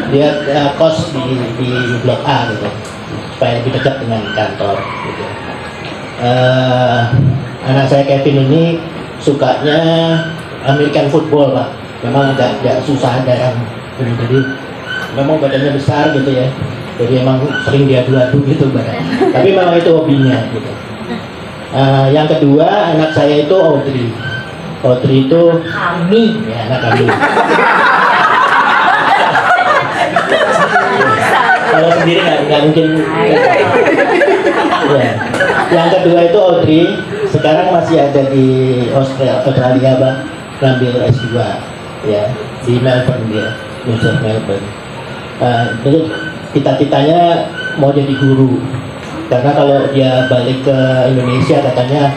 dia kos di Blok A gitu, supaya lebih dekat dengan kantor gitu. Anak saya Kevin ini sukanya American football Pak. Memang agak susah ada yang ini, jadi memang badannya besar gitu ya. Jadi emang sering diadu-adu gitu badan. Tapi memang itu hobinya gitu. Yang kedua anak saya itu Audrey. Audrey itu kami, ya anak kami. Kalau sendiri nggak mungkin. Ya. Yang kedua itu Audrey, sekarang masih ada di Australia Bang, ngambil S2 ya di Melbourne dia, University of Melbourne. Jadi cita-citanya mau jadi guru, karena kalau dia balik ke Indonesia katanya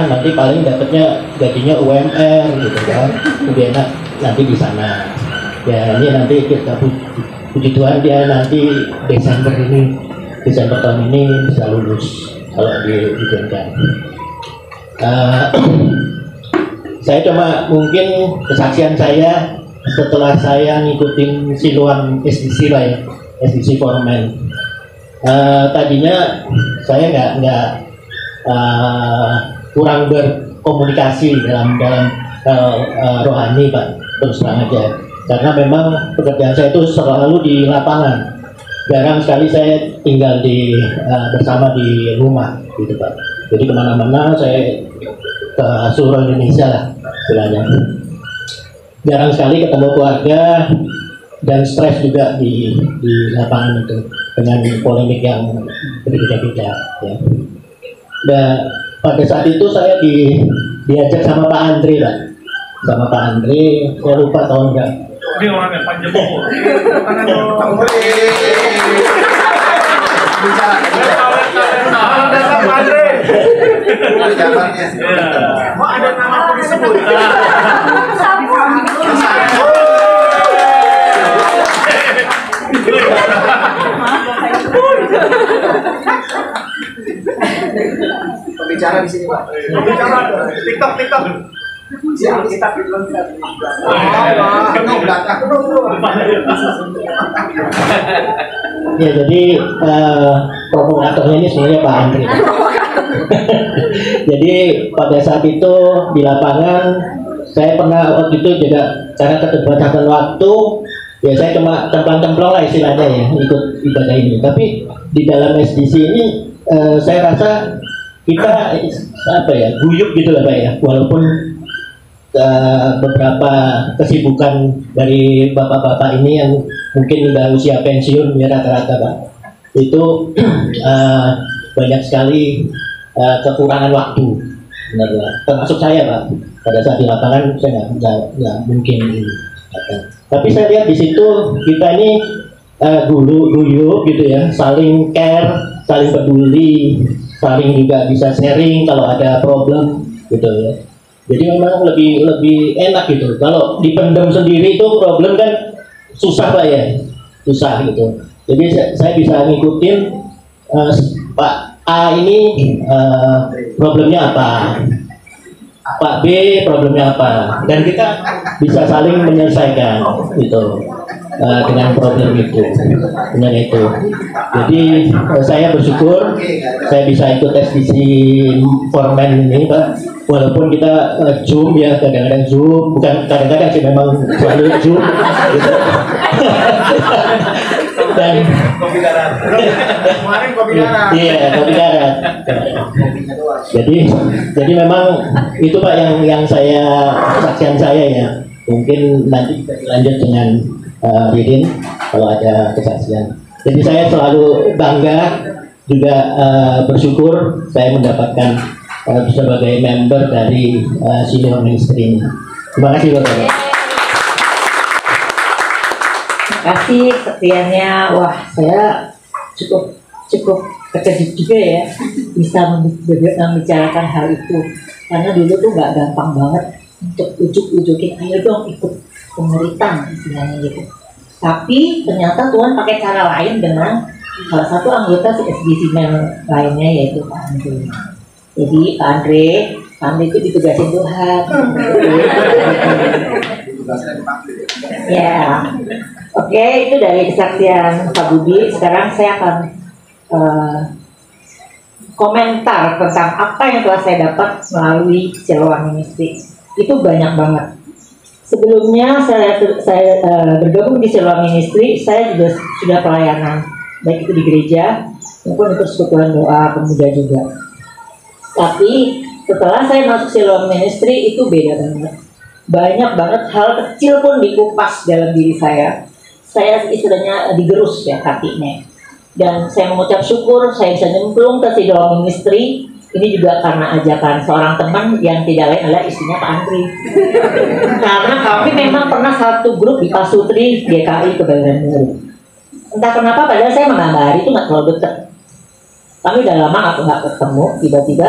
nanti paling dapatnya gajinya UMR gitu kan, lebih enak nanti di sana. Ya ini nanti kita puji Tuhan dia nanti Desember tahun ini bisa lulus kalau diizinkan. Saya cuma mungkin kesaksian saya setelah saya ngikutin Siloam SDC lah ya, SDC Foreman. Tadinya saya nggak kurang berkomunikasi dalam rohani Pak, terus terang aja, karena memang pekerjaan saya itu selalu di lapangan. Jarang sekali saya tinggal bersama di rumah gitu Pak. Jadi kemana-mana saya ke seluruh Indonesia lah istilahnya. Jarang sekali ketemu keluarga dan stres juga di lapangan itu dengan polemik yang berbeda-beda ya. Dan pada saat itu saya diajak sama Pak Andre Pak. Sama Pak Andre, saya lupa tahun berapa. Ini orangnya panjang umur. Kok ada nama aku disebut? Pembicara di sini Pak. Pembicara TikTok. Siap, kita belum ya, jadi provokatornya ini sebenarnya Pak Andri. Jadi pada saat itu di lapangan saya pernah waktu itu juga karena keterbatasan waktu ya saya cuma cemplang-cemplong lah istilahnya ya ikut ibadah ini. Tapi di dalam SDC ini saya rasa kita guyup gitu lah Pak ya, walaupun beberapa kesibukan dari bapak-bapak ini yang mungkin udah usia pensiun ya rata-rata Pak, itu banyak sekali kekurangan waktu, benar, termasuk saya Pak. Pada saat di lapangan saya nggak mungkin ini. Tapi saya lihat di situ kita ini guyup gitu ya, saling care, saling peduli, saling juga bisa sharing kalau ada problem gitu ya. Jadi memang lebih enak gitu. Kalau dipendam sendiri itu problem kan susah Pak ya, susah gitu. Jadi saya bisa ngikutin Pak A ini problemnya apa, Pak B problemnya apa, dan kita bisa saling menyelesaikan gitu dengan problem itu, dengan itu. Jadi saya bersyukur saya bisa ikut SDC Foreman ini Pak. Walaupun kita Zoom ya, kadang-kadang Zoom, bukan kadang-kadang sih, memang selalu Zoom gitu. Dan kopi darat. Kemarin kopi darat. Iya, kopi darat. Jadi memang itu Pak yang saksian saya ya. Mungkin nanti kita lanjut dengan Ridin kalau ada kesaksian. Jadi saya selalu bangga juga bersyukur saya mendapatkan sebagai member dari Siloam Ministry. Terima kasih Bapak. Terima kasih sekiannya. Wah, saya cukup terkejut juga ya bisa membicarakan hal itu, karena dulu tuh nggak gampang banget untuk ujuk-ujukin ayo dong ikut pemuritan istilahnya gitu. Tapi ternyata Tuhan pakai cara lain dengan salah satu anggota SDC lainnya yaitu Pak Andre. Jadi Pak Andre itu ditugasin Tuhan. Ya, oke, itu dari kesaksian Pak Budi. Sekarang saya akan komentar tentang apa yang telah saya dapat melalui Siloam Ministry. Itu banyak banget. Sebelumnya saya bergabung di Siloam Ministry, saya juga sudah pelayanan, baik itu di gereja maupun di persekutuan doa pemuda juga. Tapi setelah saya masuk Siloam Ministry itu beda banget. Banyak banget hal kecil pun dikupas dalam diri saya. Saya istilahnya digerus ya hatinya. Dan saya mengucap syukur saya bisa nyemplung ke Siloam Ministry. Ini juga karena ajakan seorang teman yang tidak lain adalah istrinya Pak Andri. Karena kami memang pernah satu grup di Pasutri GKI Kebayoran Baru. Entah kenapa padahal saya menambah itu nggak terlalu dekat. Kami udah lama nggak ketemu, tiba-tiba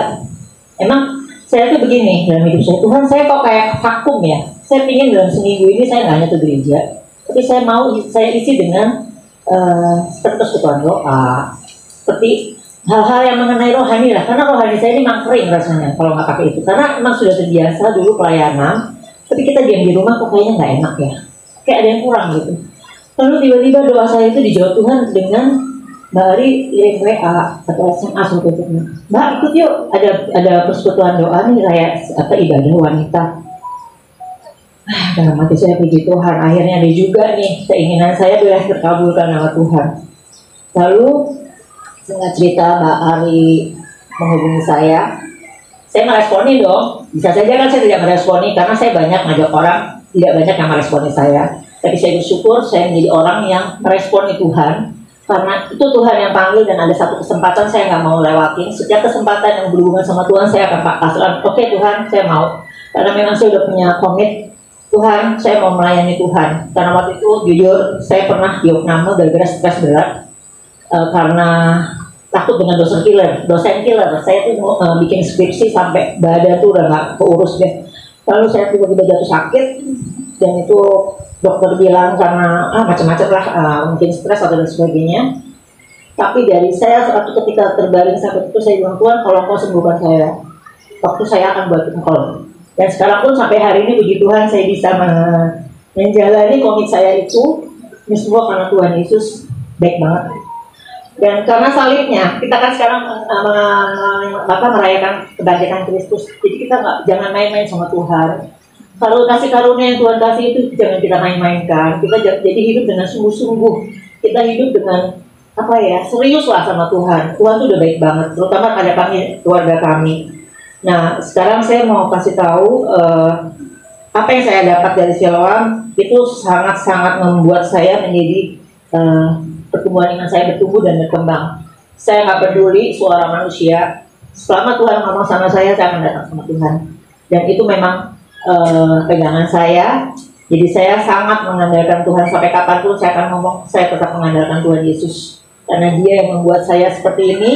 emang saya tuh begini dalam hidup saya, Tuhan saya kok kayak vakum ya. Saya pingin dalam seminggu ini saya nggak hanya ke gereja, tapi saya mau saya isi dengan seperti persekutuan doa, seperti hal-hal yang mengenai rohani lah. Karena rohani saya ini memang kering rasanya kalau nggak pakai itu. Karena memang sudah terbiasa dulu pelayanan, tapi kita diam di rumah kok kayaknya nggak enak ya, kayak ada yang kurang gitu. Lalu tiba-tiba doa saya itu dijawab Tuhan dengan Mbak Ari kirim WA atau SMS sebetulnya. Mbak ikut yuk, ada persekutuan doa nih kayak apa ibadah wanita. Dalam hati saya puji Tuhan, akhirnya ada juga nih keinginan saya boleh terkabulkan sama Tuhan. Lalu singkat cerita Mbak Ari menghubungi saya meresponi dong. Bisa saja kan saya tidak meresponi karena saya banyak ngajak orang, tidak banyak yang meresponi saya. Tapi saya bersyukur saya menjadi orang yang meresponi Tuhan. Karena itu Tuhan yang panggil dan ada satu kesempatan saya nggak mau lewatin. Setiap kesempatan yang berhubungan sama Tuhan saya akan pasrah. Oke Tuhan, saya mau. Karena memang saya udah punya komit. Tuhan, saya mau melayani Tuhan. Karena waktu itu jujur saya pernah diopname gara-gara stres berat. Karena takut dengan dosen killer. Saya tuh bikin skripsi sampai badan tuh udah nggak keurus deh. Lalu saya tiba-tiba jatuh sakit dan itu dokter bilang karena macam-macam lah, mungkin stres atau dan sebagainya. Tapi dari saya suatu ketika terbaring sakit itu saya bilang Tuhan, kalau Engkau sembuhkan saya, waktu saya akan buat Engkau. Dan sekarang pun sampai hari ini puji Tuhan saya bisa menjalani komit saya itu. Ini semua karena Tuhan Yesus baik banget. Dan karena salibnya kita kan sekarang merayakan kebangkitan Kristus. Jadi kita jangan main-main sama Tuhan. Kalau kasih karunia yang Tuhan kasih itu jangan kita main-mainkan. Kita jadi hidup dengan sungguh-sungguh. Kita hidup dengan serius lah sama Tuhan. Tuhan tuh udah baik banget, terutama pada kami, keluarga kami. Nah, sekarang saya mau kasih tahu apa yang saya dapat dari Siloam itu sangat-sangat membuat saya menjadi pertumbuhan iman saya bertumbuh dan berkembang. Saya nggak peduli suara manusia. Selama Tuhan ngomong sama saya akan datang sama Tuhan. Dan itu memang pegangan saya. Jadi saya sangat mengandalkan Tuhan sampai kapanpun saya akan ngomong, saya tetap mengandalkan Tuhan Yesus. Karena Dia yang membuat saya seperti ini,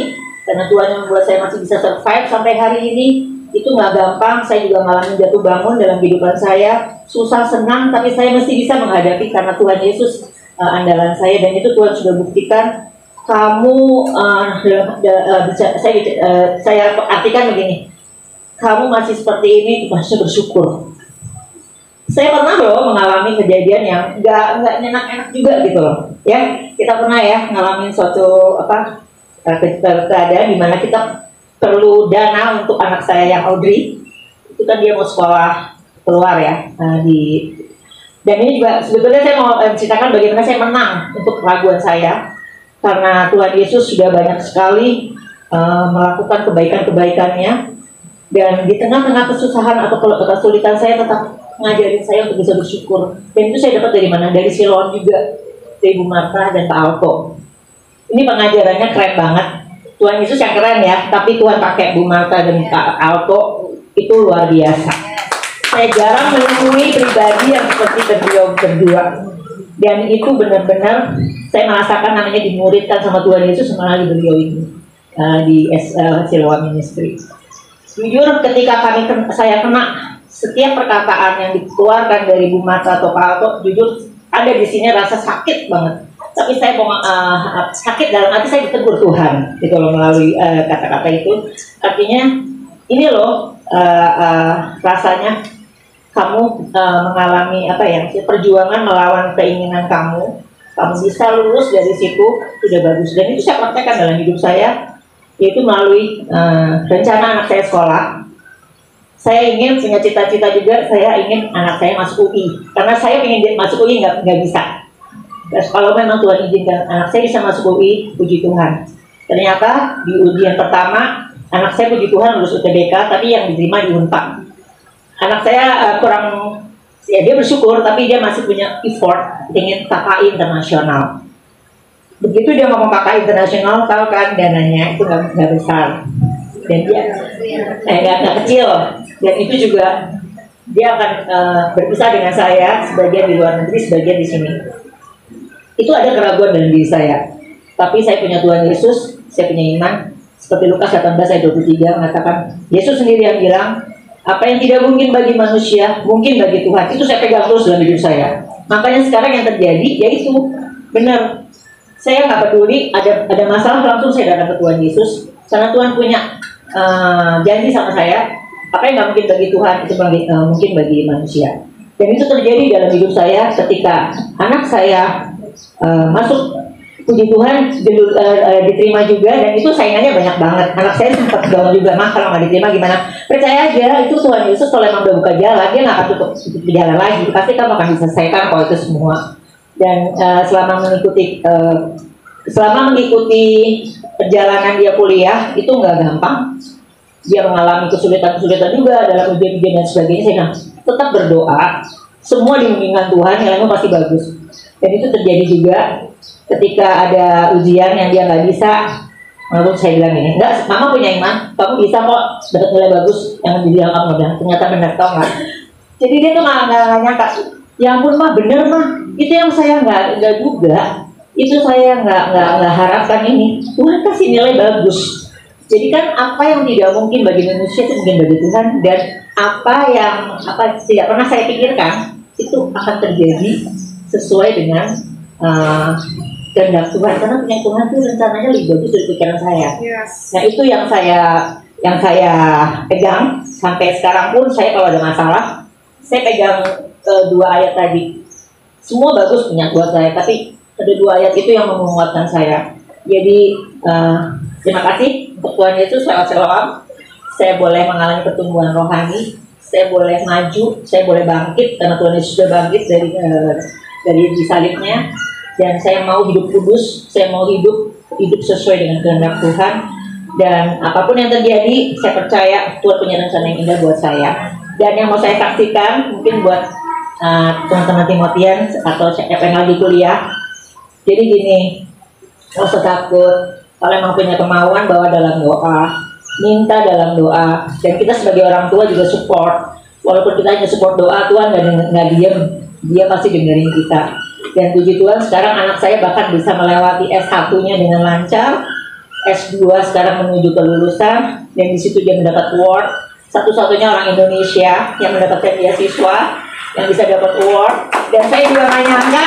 karena Tuhan yang membuat saya masih bisa survive sampai hari ini. Itu nggak gampang. Saya juga ngalamin jatuh bangun dalam kehidupan saya, susah senang, tapi saya mesti bisa menghadapi karena Tuhan Yesus andalan saya. Dan itu Tuhan sudah buktikan. Kamu saya artikan begini, kamu masih seperti ini, masih bersyukur. Saya pernah loh mengalami kejadian yang nggak enak-enak juga gitu loh. Ya, kita pernah ya ngalamin suatu keadaan di mana kita perlu dana untuk anak saya yang Audrey. Itu kan dia mau sekolah keluar ya dan ini juga sebetulnya saya mau ceritakan bagaimana saya menang untuk keraguan saya. Karena Tuhan Yesus sudah banyak sekali melakukan kebaikan-kebaikannya. Dan di tengah-tengah kesusahan atau kesulitan saya tetap ngajarin saya untuk bisa bersyukur. Dan itu saya dapat dari mana? Dari Siloam juga, dari Bu Marta dan Pak Alto. Ini pengajarannya keren banget. Tuhan Yesus yang keren ya, tapi Tuhan pakai Bu Marta dan Pak Alto itu luar biasa. Saya jarang menemui pribadi yang seperti beliau berdua. Dan itu benar-benar saya merasakan namanya dimuridkan sama Tuhan Yesus melalui beliau ini di Siloam Ministry. Jujur ketika saya kena setiap perkataan yang dikeluarkan dari Bu Marta atau Pak Alto, jujur ada di sini rasa sakit banget. Tapi saya mau sakit dalam arti saya ditegur Tuhan, gitu loh melalui kata-kata itu. Artinya ini loh rasanya kamu mengalami perjuangan melawan keinginan kamu bisa lulus dari situ, sudah bagus. Dan itu saya praktekkan dalam hidup saya, yaitu melalui rencana anak saya sekolah. Saya ingin punya cita-cita juga, saya ingin anak saya masuk UI, karena saya ingin masuk UI nggak bisa. Terus kalau memang Tuhan izinkan anak saya bisa masuk UI, puji Tuhan. Ternyata di ujian pertama, anak saya puji Tuhan lulus UTBK, tapi yang diterima di Unpad. Anak saya dia bersyukur, tapi dia masih punya effort ingin KKI internasional. Begitu dia ngomong KKI internasional, tahu kan dananya itu nggak besar, dan dia nggak kecil, dan itu juga dia akan berpisah dengan saya, sebagian di luar negeri, sebagian di sini. Itu ada keraguan dalam diri saya, tapi saya punya Tuhan Yesus, saya punya iman. Seperti Lukas 18 ayat 23 mengatakan, Yesus sendiri yang bilang, apa yang tidak mungkin bagi manusia, mungkin bagi Tuhan. Itu saya pegang terus dalam hidup saya. Makanya sekarang yang terjadi, yaitu benar. Saya nggak peduli, ada masalah, langsung saya datang ke Tuhan Yesus. Karena Tuhan punya janji sama saya, apa yang nggak mungkin bagi Tuhan, itu mungkin bagi manusia. Dan itu terjadi dalam hidup saya ketika anak saya masuk, puji Tuhan diterima juga, dan itu saingannya banyak banget. Anak saya sempat down juga, mah kalau nggak diterima gimana? Percaya aja, itu Tuhan Yesus kalau emang udah buka jalan, dia nggak akan tutup jalan lagi. Pasti kamu akan diselesaikan kalau itu semua. Dan selama mengikuti perjalanan dia kuliah, itu nggak gampang. Dia mengalami kesulitan-kesulitan juga dalam ujian-ujian dan sebagainya. Saya bilang, tetap berdoa, semua dimungkinkan Tuhan, yang lain pasti bagus. Dan itu terjadi juga ketika ada ujian yang dia nggak bisa. Lalu saya bilang ini, enggak, mama punya iman, kamu bisa kok dapat nilai bagus. Yang dibilang kamu bilang, ternyata benar, tau nggak? Jadi dia tuh nggak nyangka, ya ampun mah, bener mah, itu yang saya nggak juga, itu saya nggak harapkan ini. Tuhan kasih nilai bagus. Jadi kan apa yang tidak mungkin bagi manusia itu mungkin bagi Tuhan, dan apa yang tidak pernah saya pikirkan itu akan terjadi sesuai dengan kehendak Tuhan, karena punya Tuhan itu rencananya lebih bagus dari pikiran saya. Yes. Nah itu yang saya pegang sampai sekarang pun. Saya kalau ada masalah, saya pegang 2 ayat tadi. Semua bagus punya Tuhan saya, tapi ada 2 ayat itu yang menguatkan saya. Jadi terima kasih untuk Tuhan Yesus. Lewat Siloam saya boleh mengalami pertumbuhan rohani, saya boleh maju, saya boleh bangkit karena Tuhan Yesus sudah bangkit dari disalibnya. Dan saya mau hidup kudus, saya mau hidup sesuai dengan kehendak Tuhan. Dan apapun yang terjadi, saya percaya Tuhan punya rencana yang indah buat saya. Dan yang mau saya saksikan, mungkin buat teman-teman Timotian atau siapa yang lagi kuliah. Jadi gini, nggak usah takut. Kalau emang punya kemauan, bawa dalam doa, minta dalam doa. Dan kita sebagai orang tua juga support. Walaupun kita hanya support doa, Tuhan nggak diem, dia pasti dengerin kita. Dan puji Tuhan, sekarang anak saya bahkan bisa melewati S1-nya dengan lancar, S2 sekarang menuju kelulusan, dan di situ dia mendapat award. Satu-satunya orang Indonesia yang mendapatkan beasiswa, yang bisa dapat award. Dan saya juga nggak nyangka,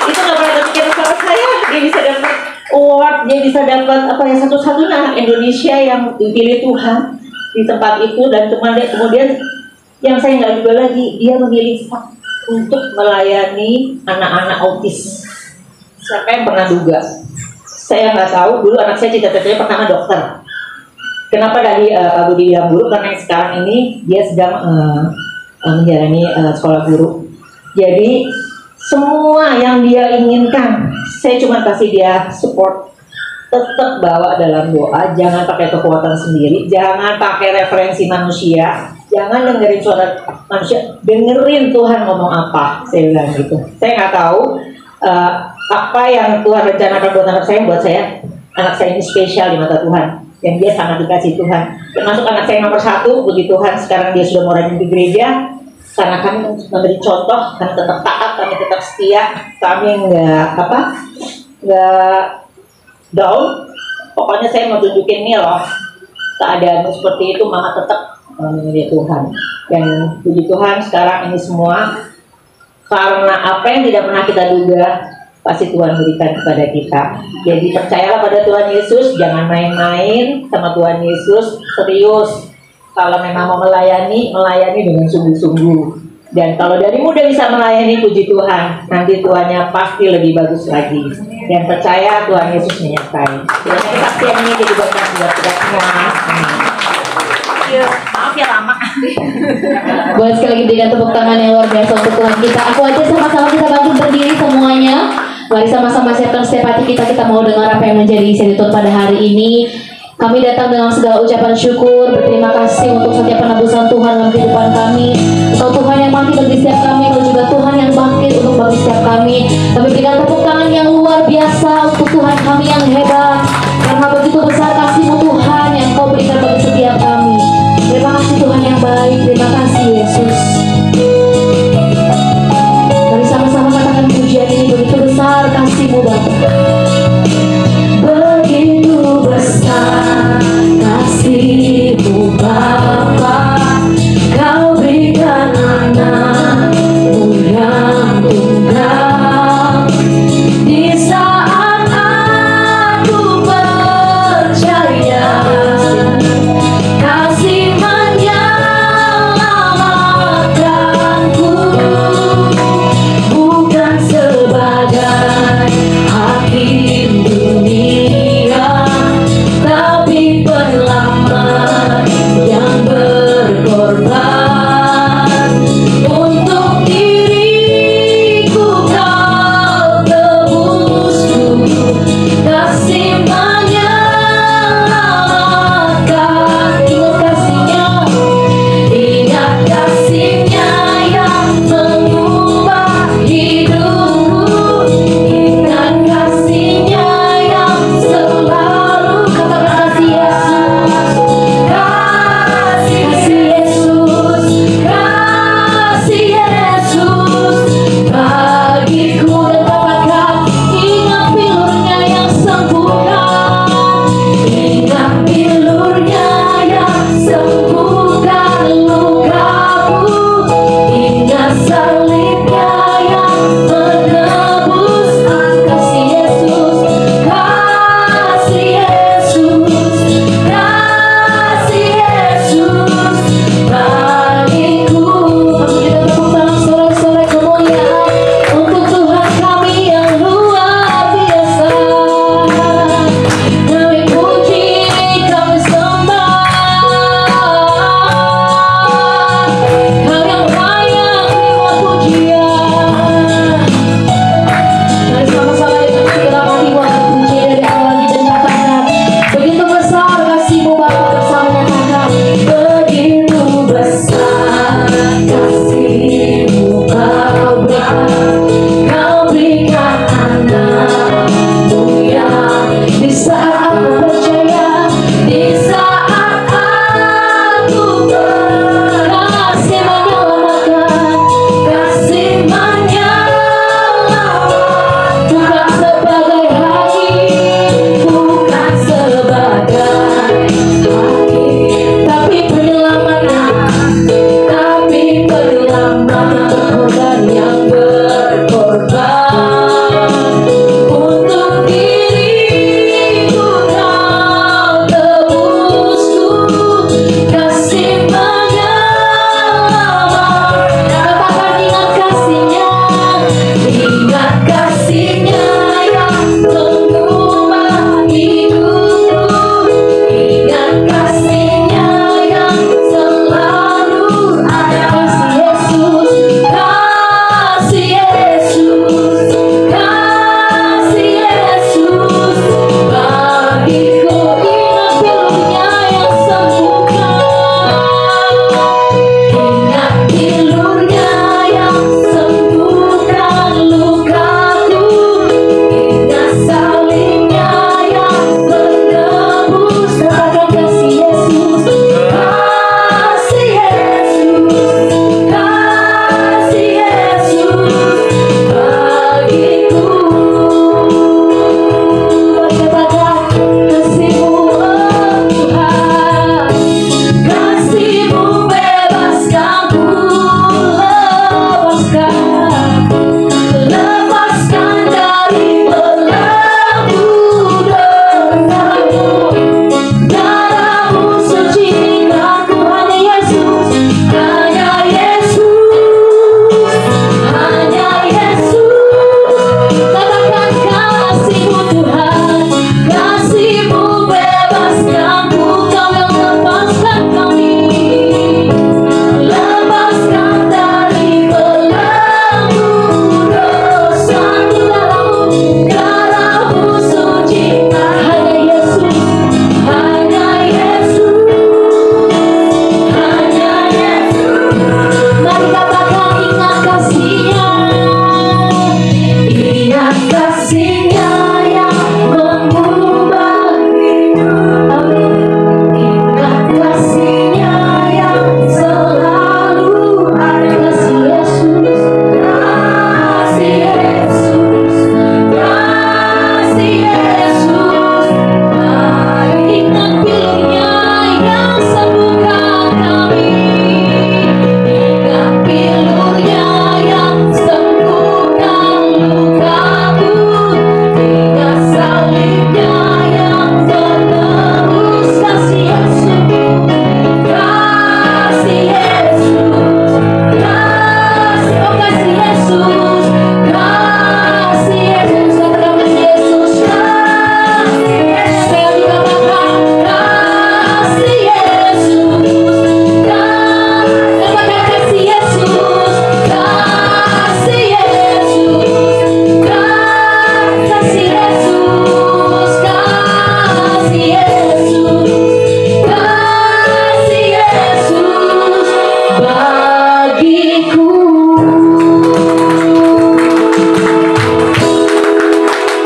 itu nggak pernah terpikir sama saya, dia bisa dapat award, dia bisa dapat satu-satunya anak Indonesia yang dipilih Tuhan di tempat itu. Dan kemudian yang saya nggak juga lagi, dia memilih untuk melayani anak-anak autis. Siapa yang pernah duga? Saya nggak tahu. Dulu anak saya cita-citanya pertama dokter. Kenapa tadi Pak Budi bilang guru? Karena yang sekarang ini dia sedang menjalani sekolah guru. Jadi semua yang dia inginkan, saya cuma kasih dia support. Tetap bawa dalam doa, jangan pakai kekuatan sendiri, jangan pakai referensi manusia, jangan dengerin suara manusia, dengerin Tuhan ngomong apa. Saya bilang gitu. Saya nggak tahu apa yang Tuhan rencanakan buat anak saya. Anak saya ini spesial di mata Tuhan, dan dia sangat dikasih Tuhan. Termasuk anak saya nomor 1, puji Tuhan, sekarang dia sudah mau rajin di gereja. Karena kami memberi contoh, kami tetap taat, kami tetap setia, kami nggak down. Pokoknya saya mau tunjukin nih loh, keadaan seperti itu mama tetap memuji Tuhan. Dan puji Tuhan sekarang ini semua karena apa yang tidak pernah kita duga, pasti Tuhan berikan kepada kita. Jadi percayalah pada Tuhan Yesus, jangan main-main sama Tuhan Yesus, serius. Kalau memang mau melayani dengan sungguh-sungguh. Dan kalau dari muda bisa melayani, puji Tuhan, nanti Tuhannya pasti lebih bagus lagi. Dan percaya Tuhan Yesus menyertai. Kiranya kesaksian ini jadi berkat buat kita semua. Amin. Maaf ya lama. Boleh sekali lagi berikan tepuk tangan yang luar biasa untuk Tuhan kita. Aku aja sama-sama kita bangkit berdiri semuanya. Mari sama-sama siapkan setiap hati kita mau dengar apa yang menjadi isi Tuhan pada hari ini. Kami datang dengan segala ucapan syukur, berterima kasih untuk setiap penebusan Tuhan dalam kehidupan kami. Engkau Tuhan yang mati bagi setiap kami, Engkau juga Tuhan yang bangkit untuk bagi setiap kami. Kami berikan tepuk tangan yang luar biasa untuk Tuhan kami yang hebat. Karena begitu besar kasih-Mu Tuhan yang Engkau berikan bagi setiap kami. Terima kasih Tuhan yang baik, terima kasih Yesus. Mari sama-sama katakan pujian ini, begitu besar kasih-Mu Bapa. Begitu besar kasih-Mu Bapa, Kau berikan anak-Mu yang tunggal. Di saat aku percaya kasih menyelamatkanku, bukan sebagai hak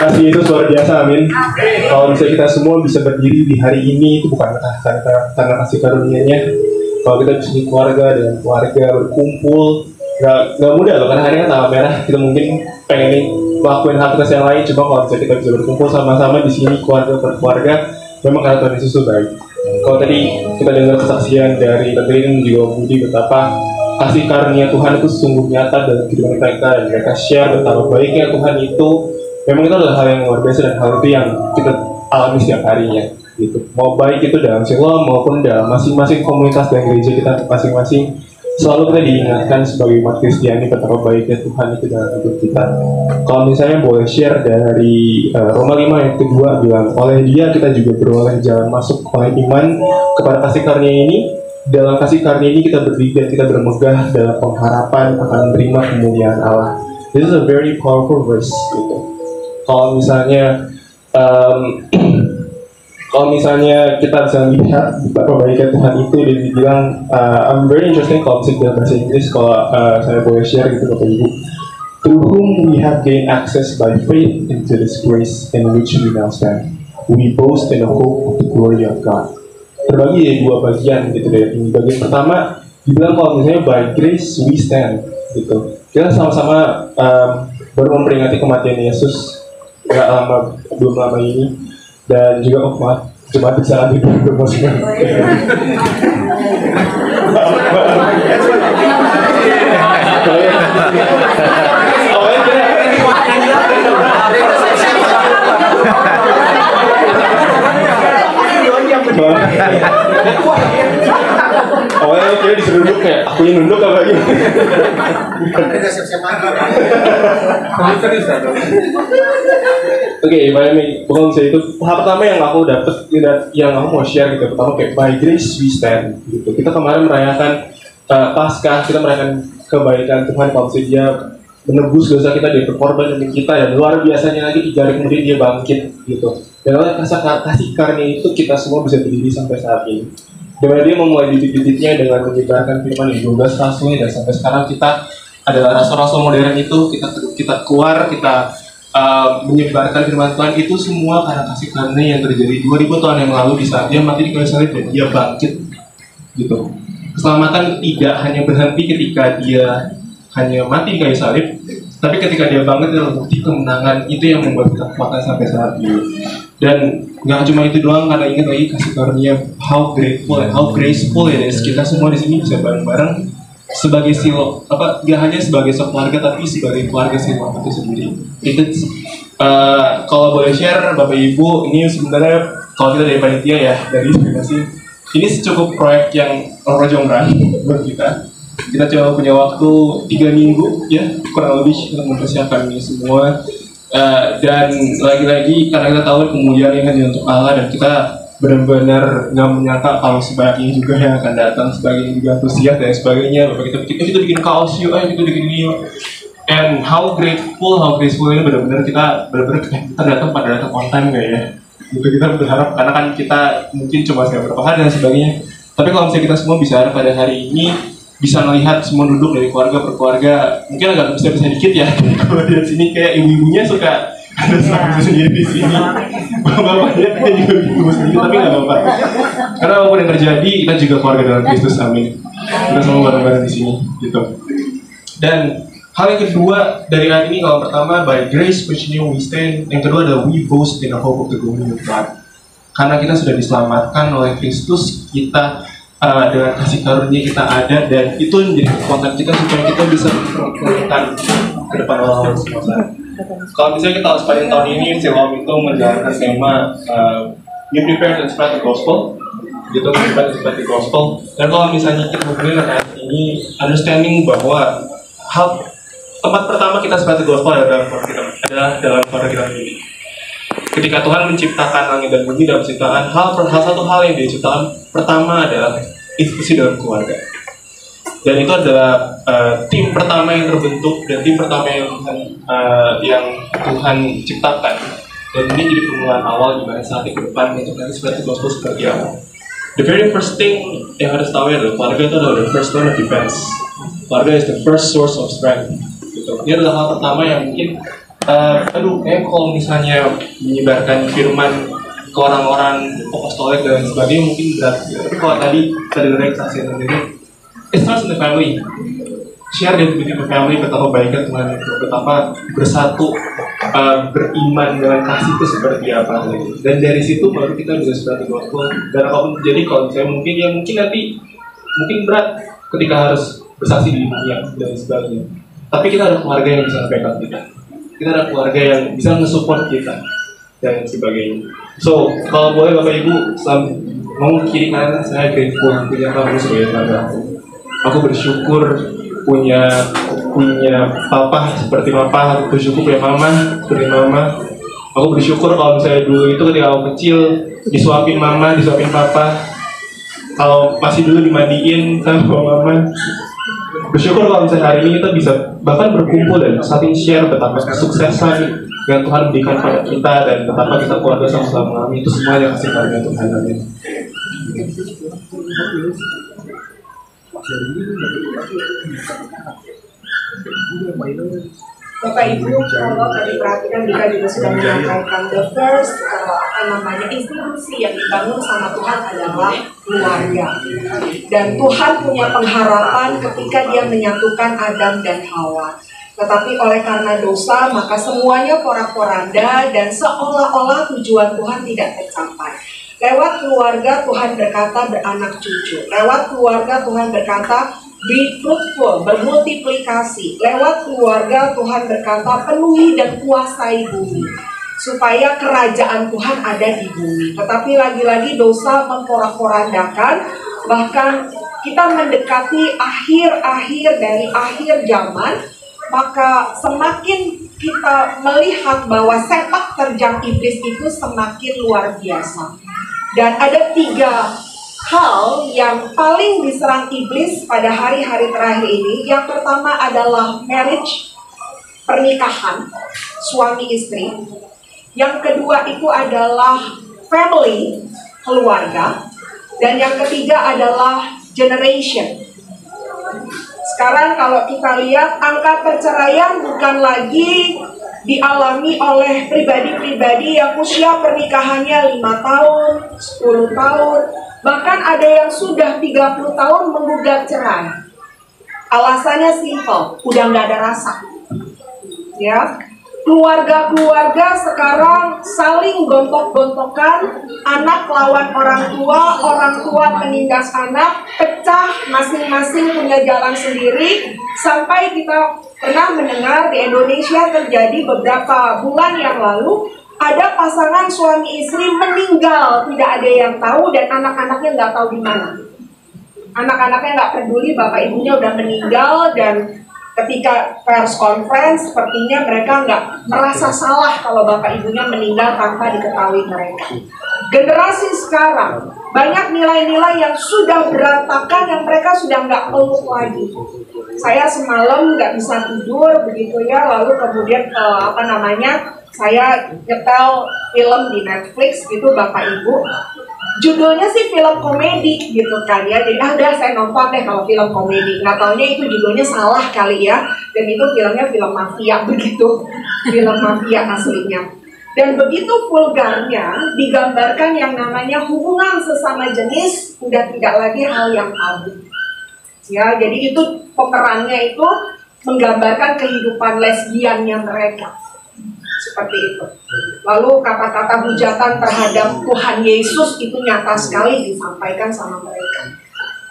Kasih Yesus luar biasa, amin. Kalau misalnya kita semua bisa berdiri di hari ini itu bukan karena kasih karunia-Nya. Kalau kita bisa di keluarga dengan keluarga berkumpul, nggak mudah loh, karena hari kan tanggal merah. Kita mungkin pengen lakuin aktivitas yang lain, cuma kalau misalnya kita bisa berkumpul sama-sama di sini keluarga per keluarga, memang karena Tuhan Yesus itu baik. Kalau tadi kita dengar kesaksian dari Tante Rin juga Budi betapa kasih karunia Tuhan itu sungguh nyata dalam kehidupan mereka, dan mereka share betapa baiknya Tuhan itu. Memang itu adalah hal yang luar biasa dan hal itu yang kita alami setiap harinya gitu. Mau baik itu dalam Shalom maupun dalam masing-masing komunitas dan gereja kita masing-masing, selalu kita diingatkan sebagai umat Kristiani betapa baiknya Tuhan itu dalam hidup kita. Kalau misalnya boleh share dari Roma 5 ayat kedua bilang, oleh Dia kita juga beroleh jalan masuk oleh iman kepada kasih karunia ini. Dalam kasih karunia ini kita berdiri dan kita bermegah dalam pengharapan akan menerima kemuliaan Allah. This is a very powerful verse gitu. Kalau misalnya kita bisa lihat perbaikan Tuhan itu dan dibilang I'm very interesting kalau bisa dalam bahasa Inggris, kalau saya boleh share gitu Bapak Ibu, through whom we have gained access by faith into this grace in which we now stand, we boast in the hope of the glory of God. Terbagi dari dua bagian gitu deh. Ini bagian pertama dibilang kalau misalnya by grace we stand gitu. Kita sama-sama baru memperingati kematian Yesus belum lama ini, dan juga maaf jemaat bisa hadir di maksudnya. Awalnya kira disuruh nunduk kayak aku yang nunduk apa gitu. Oke, bukan saya itu hal pertama yang aku dapat, yang aku mau share gitu. Pertama kayak by grace we stand gitu. Kita kemarin merayakan Paskah, kita merayakan kebaikan Tuhan kalau Dia menebus dosa kita, Dia berkorban demi kita, dan luar biasanya lagi 3 hari kemudian Dia bangkit gitu. Dan oleh kasih karunia itu kita semua bisa berdiri sampai saat ini. Dimana Dia memulai bibit-bibitnya dengan menyebarkan firman yang 12 rasulnya, dan sampai sekarang kita adalah rasul-rasul modern itu, kita keluar, kita menyebarkan firman Tuhan itu semua karena kasih karunia yang terjadi 2000 tahun yang lalu di saat Dia mati di kayu salib dan Dia bangkit gitu. Keselamatan tidak hanya berhenti ketika Dia hanya mati di kayu salib, tapi ketika Dia bangkit adalah bukti kemenangan itu yang membuat kita kuat sampai saat ini. Dan nggak cuma itu doang, karena ingat lagi kasih karunia, how grateful and how graceful it is. Kita semua di sini bisa bareng-bareng sebagai gak hanya sebagai keluarga, tapi sebagai keluarga Siloam itu sendiri. Itu kalau boleh share Bapak Ibu, ini sebenarnya kalau kita dari panitia ya, dari inspirasi, ini cukup proyek yang rojongran buat kita. Kita cuma punya waktu 3 minggu ya kurang lebih untuk mempersiapkan ini semua. Dan lagi-lagi karena kita tahu kemuliaan ini hanya untuk Allah, dan kita benar-benar nggak menyangka kalau sebanyak ini juga yang akan datang, sebagai juga antusias dan sebagainya. Bapak kita bikin kaos yuk, kita bikin ini yuk. And how grateful ini benar-benar kita datang on time nggak ya? Gitu kita berharap, karena kan kita mungkin cuma beberapa hari dan sebagainya. Tapi kalau misalnya kita semua bisa pada hari ini bisa melihat semua duduk dari keluarga per keluarga, mungkin agak bisa dikit ya. Kalau di sini kayak ibu-ibunya suka ada sama sendiri di sini, bapaknya juga ibu sendiri, tapi nggak apa-apa. Karena apapun yang terjadi, kita juga keluarga dalam Kristus, amin. Kita semua bareng-bareng di sini, gitu. Dan hal yang kedua dari hari ini, kalau pertama by grace which we stand, yang kedua adalah we boast in the hope of the glory of God. Karena kita sudah diselamatkan oleh Kristus, kita dengan kasih karunia kita ada, dan itu menjadi kekuatan kita supaya kita bisa memperkenalkan ke depan orang-orang semua. Kalau misalnya kita sepanjang tahun ini Siloam itu menjalankan tema Be Prepared and Spread the Gospel, gitu, spread the Gospel. Dan kalau misalnya kita hubungin dengan ini, understanding bahwa tempat pertama kita spread the Gospel adalah dalam keluarga kita sendiri. Ketika Tuhan menciptakan langit dan bumi dan menciptakan satu hal yang Dia ciptakan pertama adalah institusi dalam keluarga. Dan itu adalah tim pertama yang terbentuk dan tim pertama yang Tuhan ciptakan. Dan ini jadi permulaan awal di mana saat ke depan untuk nanti seperti gospel seperti apa. The very first thing yang harus tahu adalah keluarga itu adalah the first line of defense. Keluarga is the first source of strength. Gitu. Ini adalah hal pertama yang mungkin kalau misalnya menyebarkan firman ke orang-orang apostolik dan sebagainya mungkin berat. Tapi kalau tadi dari kesaksian ini, it starts in the family. Share dan within the family betapa baiknya Tuhan itu, betapa bersatu, beriman dengan kasih itu seperti apa. Dan dari situ baru kita bisa seperti gospel. Dan apapun terjadi, kalau saya mungkin nanti mungkin berat ketika harus bersaksi di dunia dan sebagainya. Tapi kita ada keluarga yang bisa nge-backup kita. Kita ada keluarga yang bisa nge-support kita dan sebagainya. So, kalau boleh Bapak Ibu ngomong kiri kanan, saya grateful punya kamu sebagai keluarga aku. Aku bersyukur punya papa seperti papa, aku bersyukur punya mama seperti mama. Aku bersyukur kalau misalnya dulu itu ketika aku kecil disuapin mama, disuapin papa. Kalau masih dulu dimandiin sama mama. Bersyukur kalau misalnya hari ini kita bisa bahkan berkumpul dan saling share betapa kesuksesan yang Tuhan berikan pada kita dan betapa kita keluarga sama-sama mengalami itu semua yang kasih karunia Tuhan. Amin. Bapak Ibu, kalau tadi perhatikan Dika juga sudah menyampaikan the first institusi yang dibangun sama Tuhan adalah keluarga. Dan Tuhan punya pengharapan ketika Dia menyatukan Adam dan Hawa. Tetapi oleh karena dosa, maka semuanya porak-poranda dan seolah-olah tujuan Tuhan tidak tercapai. Lewat keluarga Tuhan berkata beranak cucu. Lewat keluarga Tuhan berkata be fruitful, bermultiplikasi. Lewat keluarga Tuhan berkata penuhi dan kuasai bumi, supaya kerajaan Tuhan ada di bumi. Tetapi lagi-lagi dosa memporak-porandakan. Bahkan kita mendekati akhir-akhir dari akhir zaman, maka semakin kita melihat bahwa sepak terjang iblis itu semakin luar biasa. Dan ada 3 hal yang paling diserang iblis pada hari-hari terakhir ini. Yang pertama adalah marriage, pernikahan, suami istri. Yang kedua itu adalah family, keluarga. Dan yang ketiga adalah generation. Sekarang kalau kita lihat angka perceraian bukan lagi dialami oleh pribadi-pribadi yang usia pernikahannya 5 tahun, 10 tahun, bahkan ada yang sudah 30 tahun menggugat cerai. Alasannya simple, udah nggak ada rasa. Ya, keluarga-keluarga sekarang saling gontok-gontokan, anak lawan orang tua menindas anak, pecah, masing-masing punya jalan sendiri, sampai kita pernah mendengar di Indonesia terjadi beberapa bulan yang lalu, ada pasangan suami istri meninggal, tidak ada yang tahu dan anak-anaknya nggak tahu di mana. Anak-anaknya nggak peduli, bapak ibunya udah meninggal dan ketika press conference, sepertinya mereka nggak merasa salah kalau bapak ibunya meninggal tanpa diketahui mereka. Generasi sekarang, banyak nilai-nilai yang sudah berantakan, yang mereka sudah nggak peluk lagi. Saya semalam nggak bisa tidur, begitu ya, lalu kemudian saya nyetel film di Netflix gitu, bapak ibu. Judulnya sih film komedi gitu kan ya. Jadi saya nonton deh kalau film komedi. Nggak taunya itu judulnya salah kali ya. Dan itu filmnya film mafia begitu. Film mafia aslinya. Dan begitu vulgarnya digambarkan yang namanya hubungan sesama jenis udah tidak lagi hal yang tabu. Ya, jadi itu pemerannya itu menggambarkan kehidupan lesbiannya mereka. Seperti itu. Lalu kata-kata hujatan terhadap Tuhan Yesus itu nyata sekali disampaikan sama mereka.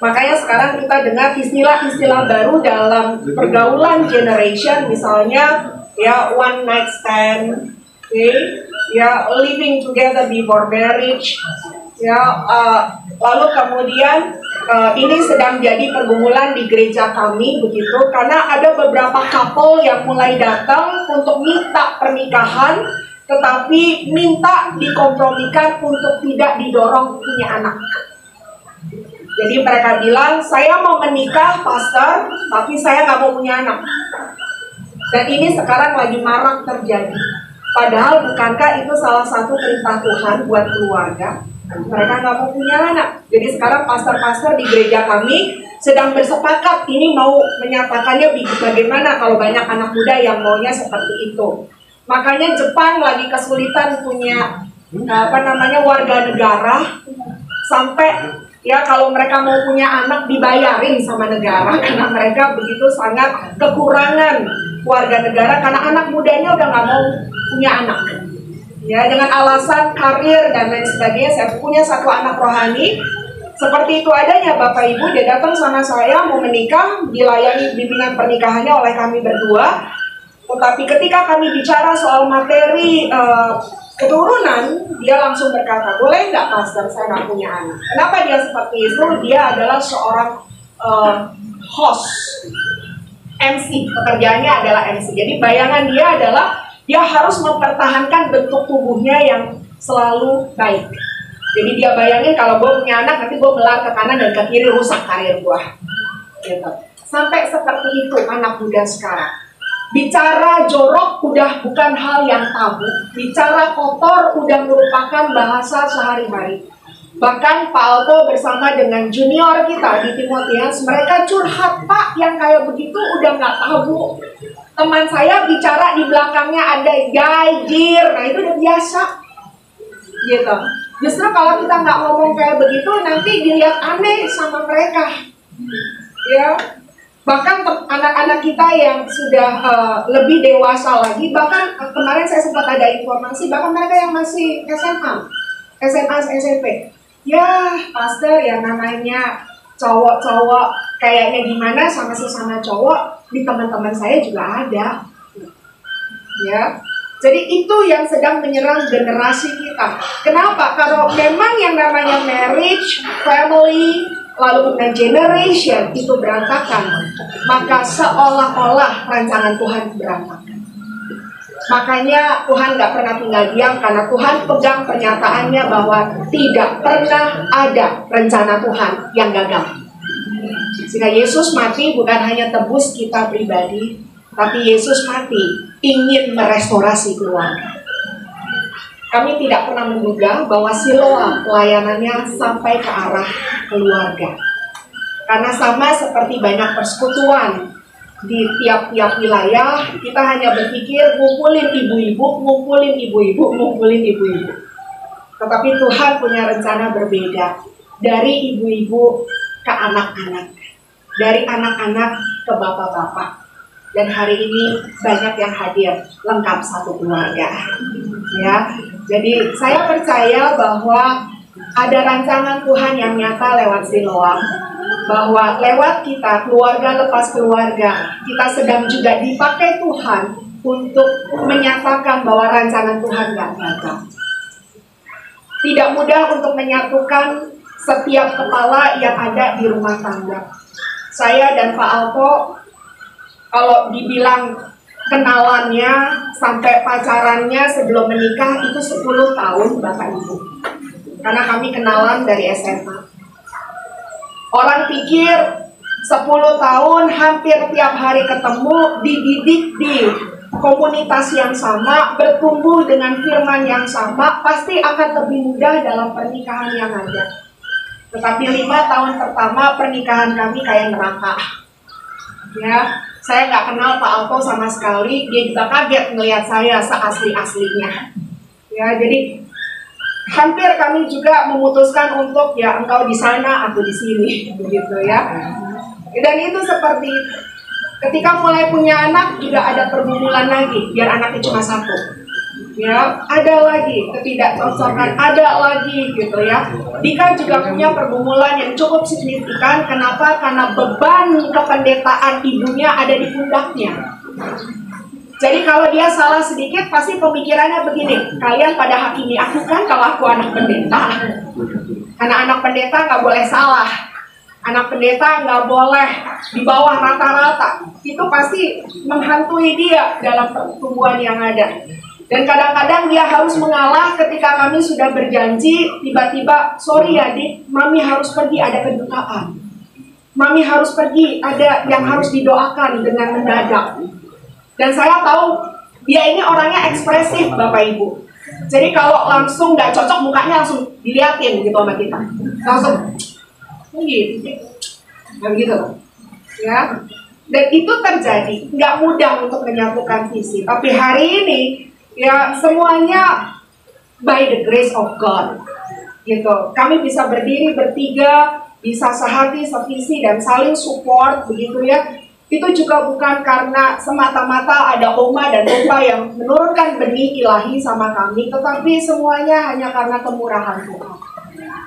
Makanya sekarang kita dengar istilah-istilah baru dalam pergaulan generation, misalnya ya one night stand, ya living together before marriage, ya lalu kemudian ini sedang jadi pergumulan di gereja kami begitu, karena ada beberapa couple yang mulai datang untuk minta pernikahan, tetapi minta dikompromikan untuk tidak didorong punya anak. Jadi mereka bilang, saya mau menikah pastor, tapi saya nggak mau punya anak. Dan ini sekarang lagi marak terjadi. Padahal bukankah itu salah satu perintah Tuhan buat keluarga? Mereka nggak mau punya anak. Jadi sekarang pastor-pastor di gereja kami sedang bersepakat ini mau menyatakannya bagaimana kalau banyak anak muda yang maunya seperti itu. Makanya Jepang lagi kesulitan punya warga negara, sampai ya kalau mereka mau punya anak dibayarin sama negara karena mereka begitu sangat kekurangan warga negara karena anak mudanya udah nggak mau punya anak. Ya, dengan alasan karir dan lain sebagainya. Saya punya satu anak rohani seperti itu adanya, Bapak Ibu, dia datang sama saya mau menikah, dilayani bimbingan pernikahannya oleh kami berdua. Tetapi ketika kami bicara soal materi keturunan, dia langsung berkata, boleh nggak pastor, saya nggak punya anak. Kenapa dia seperti itu? Dia adalah seorang host, MC, pekerjaannya adalah MC. Jadi bayangan dia adalah dia harus mempertahankan bentuk tubuhnya yang selalu baik. Jadi dia bayangin kalau gue punya anak, nanti gue melar ke kanan dan ke kiri, rusak karir gue. Gitu. Sampai seperti itu anak muda sekarang. Bicara jorok udah bukan hal yang tabu. Bicara kotor udah merupakan bahasa sehari-hari. Bahkan Pak Alto bersama dengan junior kita di Timotius, mereka curhat, Pak, yang kayak begitu udah nggak tabu. Teman saya bicara di belakangnya ada gajir, nah itu udah biasa. Gitu. Justru kalau kita nggak ngomong kayak begitu, nanti dilihat aneh sama mereka. Ya. Bahkan anak-anak kita yang sudah lebih dewasa lagi, bahkan kemarin saya sempat ada informasi, bahkan mereka yang masih SMA, SMP. Ya, pastor yang namanya cowok-cowok kayaknya gimana sama sesama cowok, di teman-teman saya juga ada. Ya. Jadi itu yang sedang menyerang generasi kita. Kenapa? Kalau memang yang namanya marriage, family, lalu generation itu berantakan, maka seolah-olah rancangan Tuhan berantakan. Makanya Tuhan nggak pernah tinggal diam, karena Tuhan pegang pernyataannya bahwa tidak pernah ada rencana Tuhan yang gagal. Sehingga Yesus mati bukan hanya tebus kita pribadi, tapi Yesus mati ingin merestorasi keluarga. Kami tidak pernah menduga bahwa Siloam pelayanannya sampai ke arah keluarga. Karena sama seperti banyak persekutuan di tiap-tiap wilayah, kita hanya berpikir ngumpulin ibu-ibu. Tetapi Tuhan punya rencana berbeda. Dari ibu-ibu ke anak-anak, dari anak-anak ke bapak-bapak. Dan hari ini banyak yang hadir, lengkap satu keluarga. Ya, jadi saya percaya bahwa ada rancangan Tuhan yang nyata lewat Siloam, bahwa lewat kita, keluarga lepas keluarga, kita sedang juga dipakai Tuhan untuk menyatakan bahwa rancangan Tuhan gak gagal. Tidak mudah untuk menyatukan setiap kepala yang ada di rumah tangga. Saya dan Pak Alto, kalau dibilang kenalannya sampai pacarannya sebelum menikah itu 10 tahun Bapak Ibu. Karena kami kenalan dari SMA. Orang pikir 10 tahun hampir tiap hari ketemu, dididik di komunitas yang sama, bertumbuh dengan firman yang sama, pasti akan lebih mudah dalam pernikahan yang ada. Tetapi 5 tahun pertama pernikahan kami kayak neraka. Ya, saya nggak kenal Pak Alto sama sekali, dia juga kaget melihat saya seasli-aslinya. Ya, jadi hampir kami juga memutuskan untuk ya engkau di sana, aku di sini, begitu ya. Dan itu seperti ketika mulai punya anak juga ada pergumulan lagi, biar anaknya cuma satu. Ya, ada lagi ketidakcocokan, ada lagi gitu ya. Dika juga punya pergumulan yang cukup signifikan. Kenapa? Karena beban kependetaan ibunya ada di pundaknya. Jadi kalau dia salah sedikit, pasti pemikirannya begini, kalian pada hakimi aku kan kalau aku anak pendeta. Karena anak pendeta nggak boleh salah, anak pendeta nggak boleh di bawah rata-rata. Itu pasti menghantui dia dalam pertumbuhan yang ada. Dan kadang-kadang dia harus mengalah ketika kami sudah berjanji, tiba-tiba, sorry ya Dik, Mami harus pergi, ada kedukaan. Mami harus pergi, ada yang harus didoakan dengan mendadak. Dan saya tahu, dia ini orangnya ekspresif Bapak Ibu. Jadi kalau langsung nggak cocok, mukanya langsung diliatin gitu sama kita. Langsung, gitu. Gitu. Ya. Dan itu terjadi, nggak mudah untuk menyatukan visi. Tapi hari ini, Ya, semuanya by the grace of God. Gitu. Kami bisa berdiri bertiga, bisa sehati, sevisi dan saling support begitu ya. Itu juga bukan karena semata-mata ada Oma dan Opa yang menurunkan benih ilahi sama kami, tetapi semuanya hanya karena kemurahan Tuhan.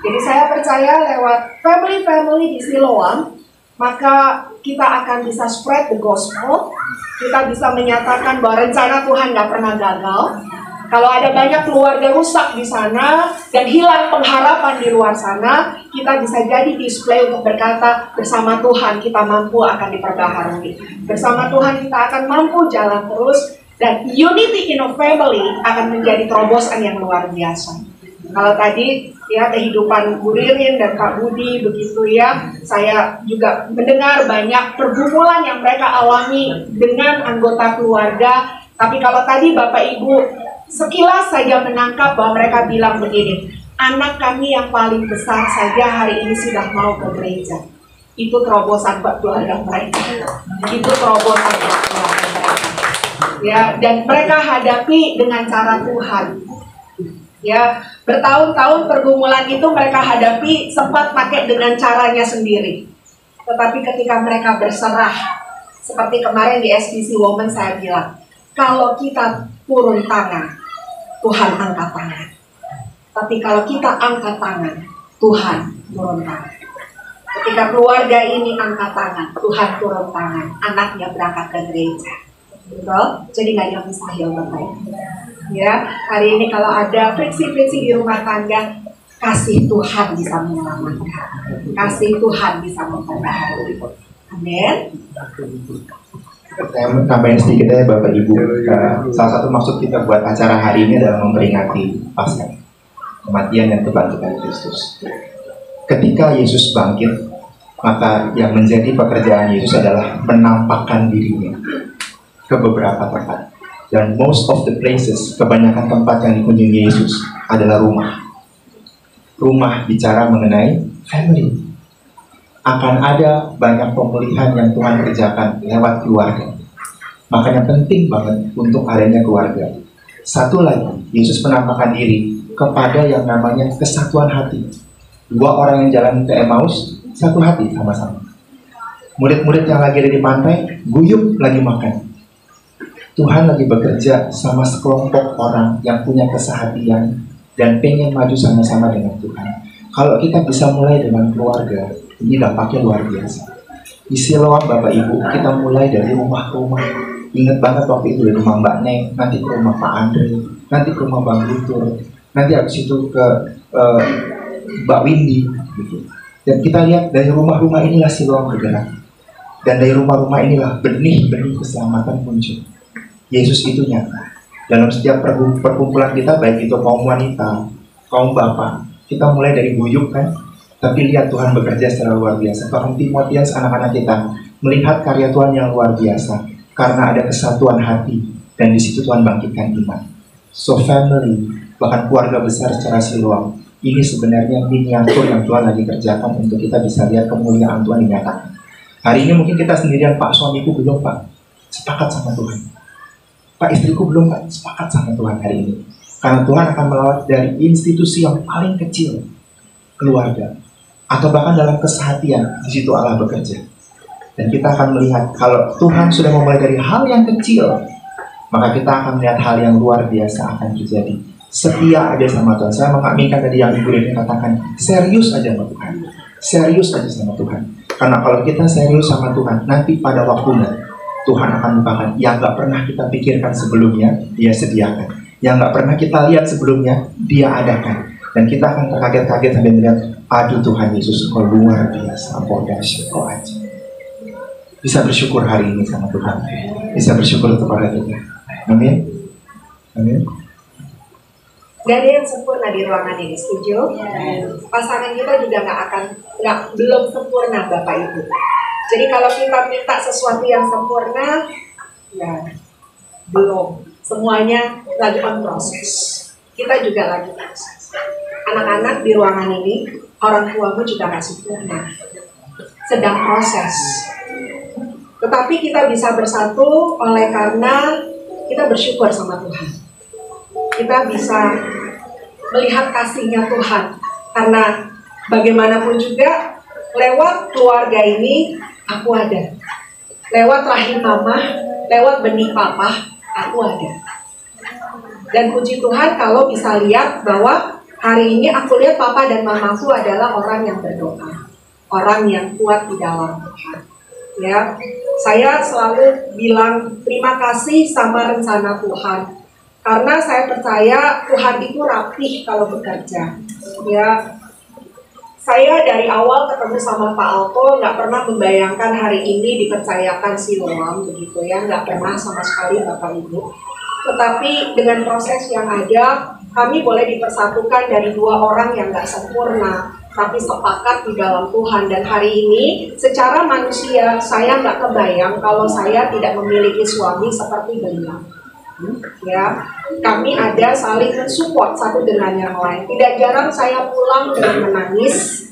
Jadi saya percaya lewat family-family di Siloam, maka kita akan bisa spread the gospel, kita bisa menyatakan bahwa rencana Tuhan gak pernah gagal. Kalau ada banyak keluarga rusak di sana dan hilang pengharapan di luar sana, kita bisa jadi display untuk berkata, bersama Tuhan kita mampu akan diperbaharui. Bersama Tuhan kita akan mampu jalan terus, dan unity in a family akan menjadi terobosan yang luar biasa. Kalau tadi ya kehidupan Bu Ririn dan Pak Budi begitu ya, saya juga mendengar banyak pergumulan yang mereka alami dengan anggota keluarga. Tapi kalau tadi Bapak Ibu sekilas saja menangkap bahwa mereka bilang begini, anak kami yang paling besar saja hari ini sudah mau ke gereja. Itu terobosan buat keluarga mereka. Itu terobosan buat keluarga mereka. Ya, dan mereka hadapi dengan cara Tuhan. Ya, bertahun-tahun pergumulan itu mereka hadapi, sempat pakai dengan caranya sendiri. Tetapi ketika mereka berserah, seperti kemarin di SBC Women saya bilang, kalau kita turun tangan, Tuhan angkat tangan. Tapi kalau kita angkat tangan, Tuhan turun tangan. Ketika keluarga ini angkat tangan, Tuhan turun tangan. Anaknya berangkat ke gereja. Betul? Jadi nggak ada mustahil Bapak Ibu. Ya, hari ini kalau ada friksi-friksi di rumah tangga, kasih Tuhan bisa menyelamatkan. Kasih Tuhan bisa memperbaharui. Amin. Saya tambahin sedikit ya Bapak Ibu. Salah satu maksud kita buat acara hari ini adalah memperingati Paskah, kematian dan kebangkitan Kristus. Ketika Yesus bangkit, maka yang menjadi pekerjaan Yesus adalah menampakkan dirinya ke beberapa tempat. Dan most of the places, kebanyakan tempat yang dikunjungi Yesus adalah rumah. Rumah bicara mengenai family. Akan ada banyak pemulihan yang Tuhan kerjakan lewat keluarga. Makanya penting banget untuk adanya keluarga. Satu lagi, Yesus menampakkan diri kepada yang namanya kesatuan hati. Dua orang yang jalan ke Emmaus, satu hati sama-sama. Murid-murid yang lagi ada di pantai, guyup lagi makan. Tuhan lagi bekerja sama sekelompok orang yang punya kesehatian dan pengen maju sama-sama dengan Tuhan. Kalau kita bisa mulai dengan keluarga, ini dampaknya luar biasa. Di Siloam Bapak Ibu, kita mulai dari rumah ke rumah. Ingat banget waktu itu dari rumah Mbak Neng, nanti ke rumah Pak Andre, nanti ke rumah Bang Lutur, nanti habis itu ke Mbak Windy, gitu. Dan kita lihat dari rumah-rumah inilah Siloam bergerak. Dan dari rumah-rumah inilah benih-benih keselamatan muncul. Yesus itu nyata. Dalam setiap perkumpulan kita, baik itu kaum wanita, kaum bapak, kita mulai dari guyup kan, tapi lihat Tuhan bekerja secara luar biasa. Bahkan Timotius, anak-anak kita, melihat karya Tuhan yang luar biasa, karena ada kesatuan hati, dan di situ Tuhan bangkitkan iman. So family, bahkan keluarga besar secara Siloam, ini sebenarnya miniatur yang Tuhan lagi kerjakan untuk kita bisa lihat kemuliaan Tuhan dinyatakan. Hari ini mungkin kita sendirian, Pak, suamiku belum, Pak, sepakat sama Tuhan. Pak, istriku belum, Pak, sepakat sama Tuhan hari ini. Karena Tuhan akan melawat dari institusi yang paling kecil, keluarga, atau bahkan dalam kesehatian, di situ Allah bekerja. Dan kita akan melihat kalau Tuhan sudah memulai dari hal yang kecil, maka kita akan melihat hal yang luar biasa akan terjadi. Setia aja sama Tuhan. Saya mengaminkan tadi yang Ibu Rini katakan, serius aja sama Tuhan. Serius aja sama Tuhan. Karena kalau kita serius sama Tuhan, nanti pada waktunya Tuhan akan bukakan yang gak pernah kita pikirkan sebelumnya, Dia sediakan. Yang gak pernah kita lihat sebelumnya, Dia adakan. Dan kita akan terkaget-kaget sambil melihat, aduh Tuhan Yesus, kau luar biasa, kau dahsyat, kau aja. Bisa bersyukur hari ini sama Tuhan. Bisa bersyukur kepada kita. Amin. Amin. Gak ada yang sempurna di ruangan ini, setuju? Pasangan kita juga belum sempurna Bapak Ibu. Jadi kalau kita minta sesuatu yang sempurna, ya belum. Semuanya lagi on proses. Kita juga lagi proses. Anak-anak di ruangan ini, orang tuamu juga gak sempurna. Sedang proses. Tetapi kita bisa bersatu oleh karena kita bersyukur sama Tuhan. kita bisa melihat kasih-Nya Tuhan. Karena bagaimanapun juga, lewat keluarga ini, aku ada. Lewat rahim mama, lewat benih papa, aku ada. Dan puji Tuhan kalau bisa lihat bahwa hari ini aku lihat papa dan mamaku adalah orang yang berdoa. Orang yang kuat di dalam Tuhan. Ya, saya selalu bilang terima kasih sama rencana Tuhan. Karena saya percaya Tuhan itu rapih kalau bekerja. Ya, saya dari awal ketemu sama Pak Alto nggak pernah membayangkan hari ini dipercayakan Siloam begitu ya, nggak pernah sama sekali Bapak Ibu. Tetapi dengan proses yang ada, kami boleh dipersatukan dari dua orang yang nggak sempurna, tapi sepakat di dalam Tuhan. Dan hari ini, secara manusia, saya nggak kebayang kalau saya tidak memiliki suami seperti beliau. Ya, kami ada saling mensupport satu dengan yang lain. Tidak jarang saya pulang dengan menangis,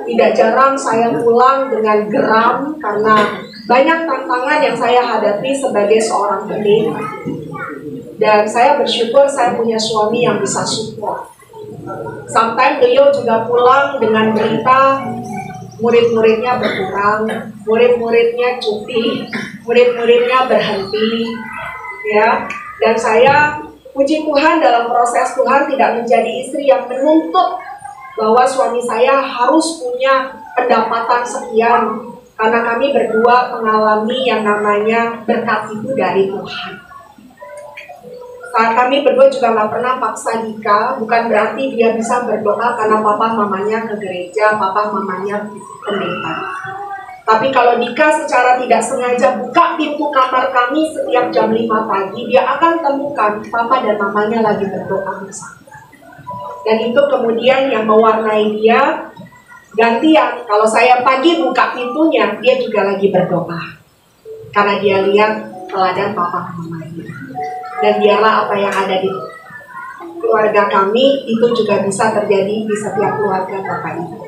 tidak jarang saya pulang dengan geram karena banyak tantangan yang saya hadapi sebagai seorang pendeta. Dan saya bersyukur saya punya suami yang bisa support. Sometimes beliau juga pulang dengan berita murid-muridnya berkurang, murid-muridnya cuti, murid-muridnya berhenti. Ya, dan saya puji Tuhan dalam proses Tuhan tidak menjadi istri yang menuntut bahwa suami saya harus punya pendapatan sekian, karena kami berdua mengalami yang namanya berkat itu dari Tuhan. Kami berdua juga nggak pernah paksa Dika, bukan berarti dia bisa berdoa karena papa mamanya ke gereja, papa mamanya pendeta. Tapi kalau Dika secara tidak sengaja buka pintu kamar kami setiap jam 5 pagi, dia akan temukan papa dan mamanya lagi berdoa bersama. Dan itu kemudian yang mewarnai dia gantian. Kalau saya pagi buka pintunya, dia juga lagi berdoa. Karena dia lihat teladan papa dan mamanya. Dan biarlah apa yang ada di keluarga kami itu juga bisa terjadi di setiap keluarga Bapak Ibu.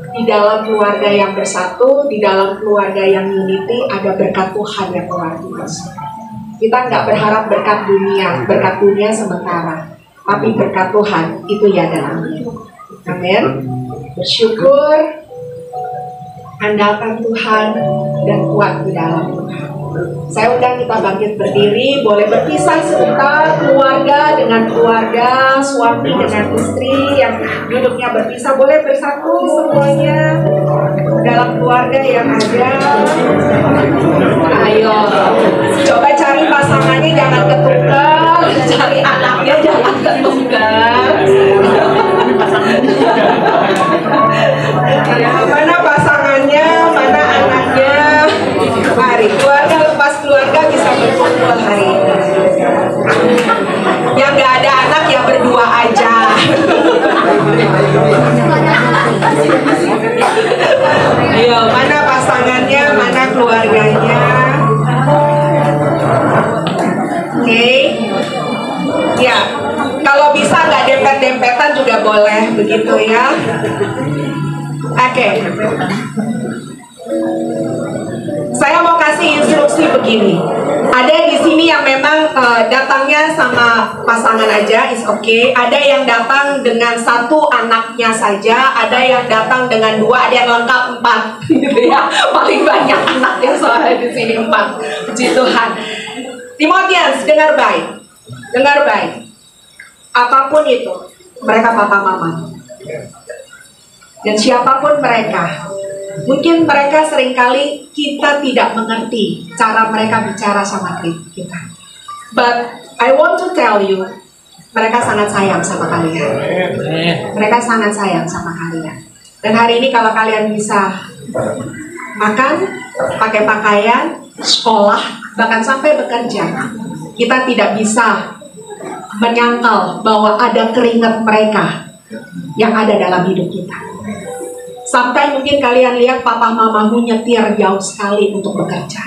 Di dalam keluarga yang bersatu, di dalam keluarga yang unity, ada berkat Tuhan yang luar biasa. Kita nggak berharap berkat dunia sementara, tapi berkat Tuhan itu ya dalamnya. Amin. Bersyukur, andalkan Tuhan, dan kuat di dalam Tuhan. Saya undang kita bangkit berdiri, boleh berpisah sebentar, keluarga dengan keluarga, suami dengan istri yang duduknya berpisah, boleh bersatu semuanya dalam keluarga yang ada. Ayo, coba cari pasangannya jangan ketukar, cari anaknya jangan ketukar. Mana pasangannya, mana anaknya? Mari keluarga lepas keluarga bisa berkumpul hari ini. Yang nggak ada anak ya berdua aja. Ayo, mana pasangannya, mana keluarganya? Oke. Ya, kalau bisa nggak dempet-dempetan juga boleh, begitu ya. Oke. Saya mau kasih instruksi begini. Ada di sini yang memang datangnya sama pasangan aja, is okay. Ada yang datang dengan satu anaknya saja, ada yang datang dengan 2, ada yang lengkap 4, gitu ya. Paling banyak anaknya soalnya di sini 4. Puji Tuhan. Timotius, dengar baik, dengar baik. Apapun itu, mereka papa mama. Dan siapapun mereka, mungkin mereka seringkali kita tidak mengerti cara mereka bicara sama kita. But I want to tell you, mereka sangat sayang sama kalian. Mereka sangat sayang sama kalian. Dan hari ini kalau kalian bisa makan, pakai pakaian, sekolah, bahkan sampai bekerja, kita tidak bisa menyangkal bahwa ada keringat mereka yang ada dalam hidup kita. Sometimes mungkin kalian lihat papa mamamu nyetir jauh sekali untuk bekerja.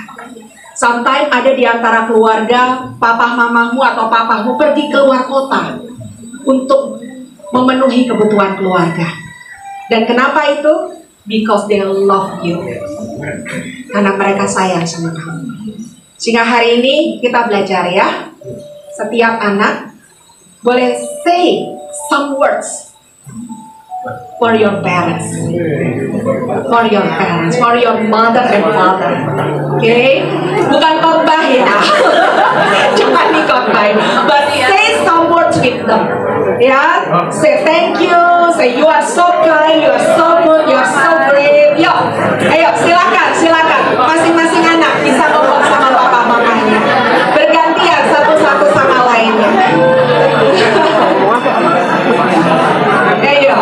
Sometimes ada di antara keluarga, papa mamamu atau papamu pergi keluar kota untuk memenuhi kebutuhan keluarga. Dan kenapa itu? Because they love you. Karena mereka sayang sama kamu. Sehingga hari ini kita belajar ya, setiap anak boleh say some words for your parents, for your mother and father. Okay, bukan khotbah ya, cuma di khotbah, but say some words with them. Ya, say thank you, say you are so kind, you are so good, you are so brave. Yo, ayo silakan, masing-masing anak bisa ngomong sama bapak mamanya, bergantian satu sama lainnya. Ayo.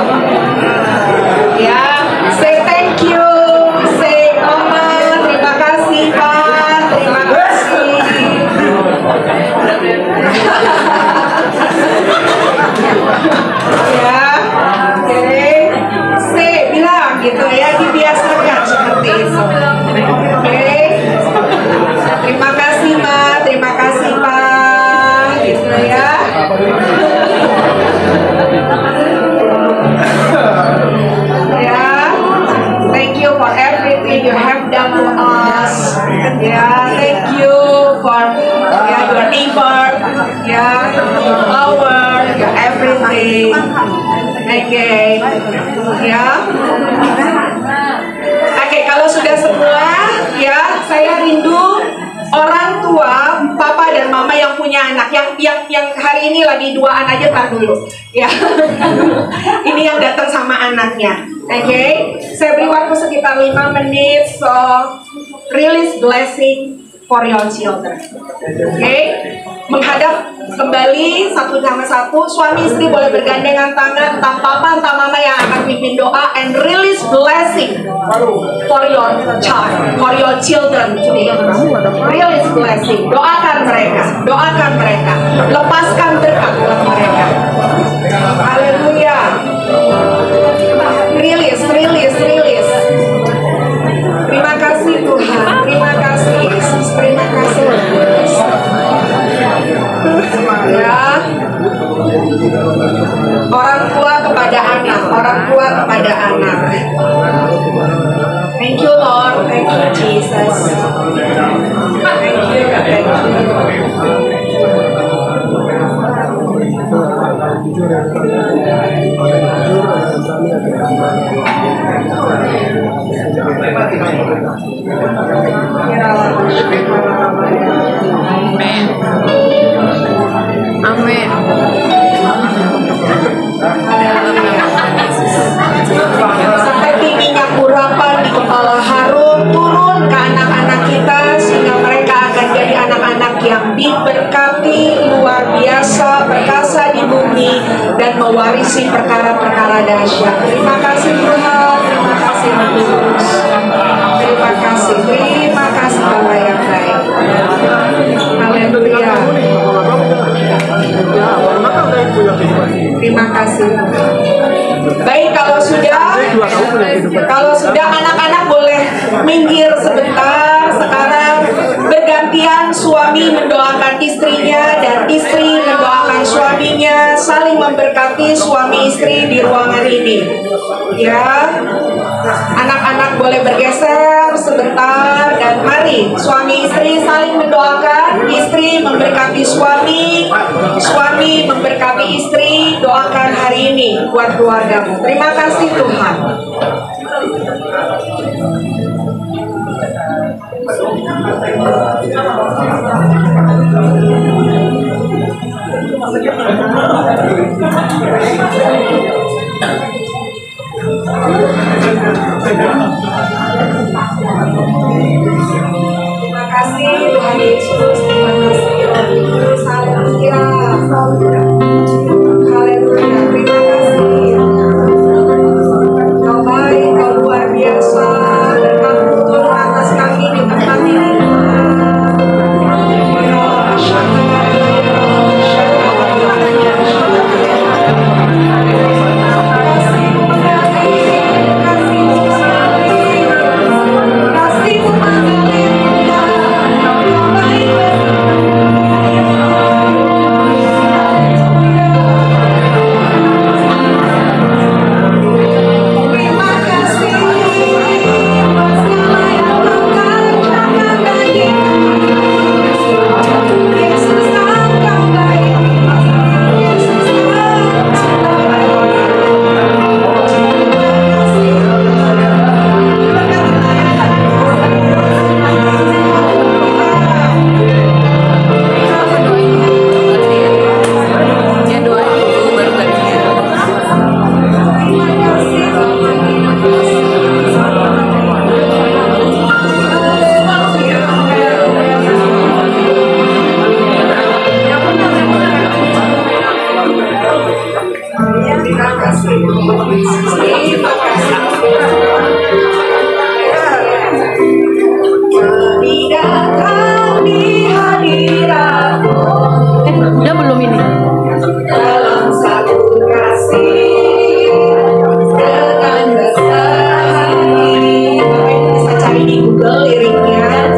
Ya, say thank you, say mama, terima kasih pak, terima kasih. Ya, oke, say bilang gitu ya, dibiasakan seperti itu. Oke, terima kasih ma, terima kasih pak, gitu ya. Thank you for everything you have done to us. Yeah, thank you for your neighbor, your everything. Okay, Oke, kalau sudah semua, ya, saya rindu orang tua, papa dan mama yang punya anak, yang hari ini lagi duaan aja, tar dulu, ya. Ini yang datang sama anaknya. Oke, saya beri waktu sekitar 5 menit, so release blessing for your children. Oke, menghadap kembali satu sama satu, suami istri boleh bergandengan tangan, entah papa entah mama yang akan pimpin doa, and release blessing for your child, for your children today. Release blessing, doakan mereka, lepaskan berkat buat mereka. Haleluya. Release. Terima kasih Tuhan, terima kasih Yesus, terima kasih ya. Orang tua kepada anak. Thank you Lord, thank you Jesus, thank you. Amin. Sampai tingginya urapan di kepala Harun turun ke anak-anak kita, sehingga mereka akan jadi anak-anak yang diberkati luar biasa, perkasa di bumi, dan mewarisi perkara-perkara dahsyat. Terima kasih Tuhan, terima kasih Yesus, terima kasih Bapa yang baik. Haleluya. Terima kasih. Baik, kalau sudah anak-anak boleh minggir sebentar. Sekarang bergantian suami mendoakan istrinya dan istri mendoakan suaminya, saling memberkati suami istri di ruangan ini. Ya, anak-anak boleh bergeser sebentar dan mari suami istri saling mendoakan, istri memberkati suami, suami memberkati istri. Doakan hari ini buat keluargamu. Terima kasih Tuhan. Terima kasih Tuhan Yesus, terima kasih Haleluya. Haleluya, terima kasih. Kau baik, kau luar biasa, dan kamu turun atas kami di tempat ini. Terima kasih. Datang di hadiratmu. Udah belum ini? Dalam satu kasih dengan besar hati. Bisa cari di Google liriknya.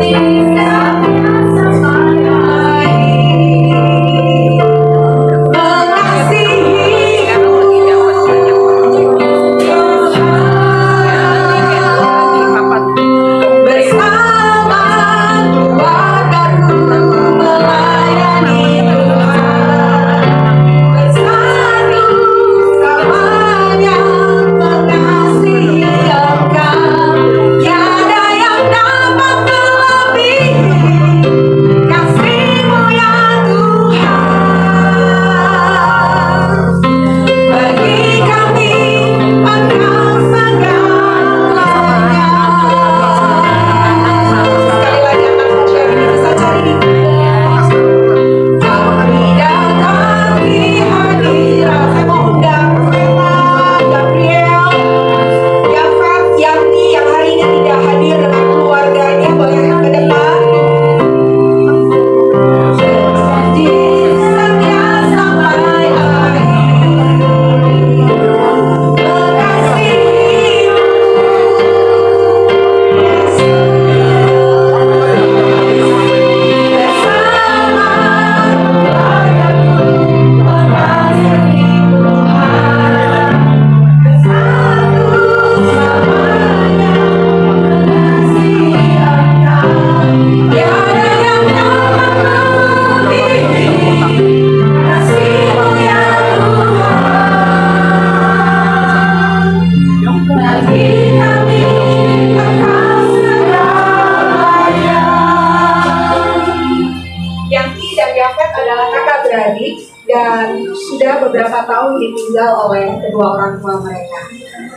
Dan sudah beberapa tahun ditinggal oleh kedua orang tua mereka,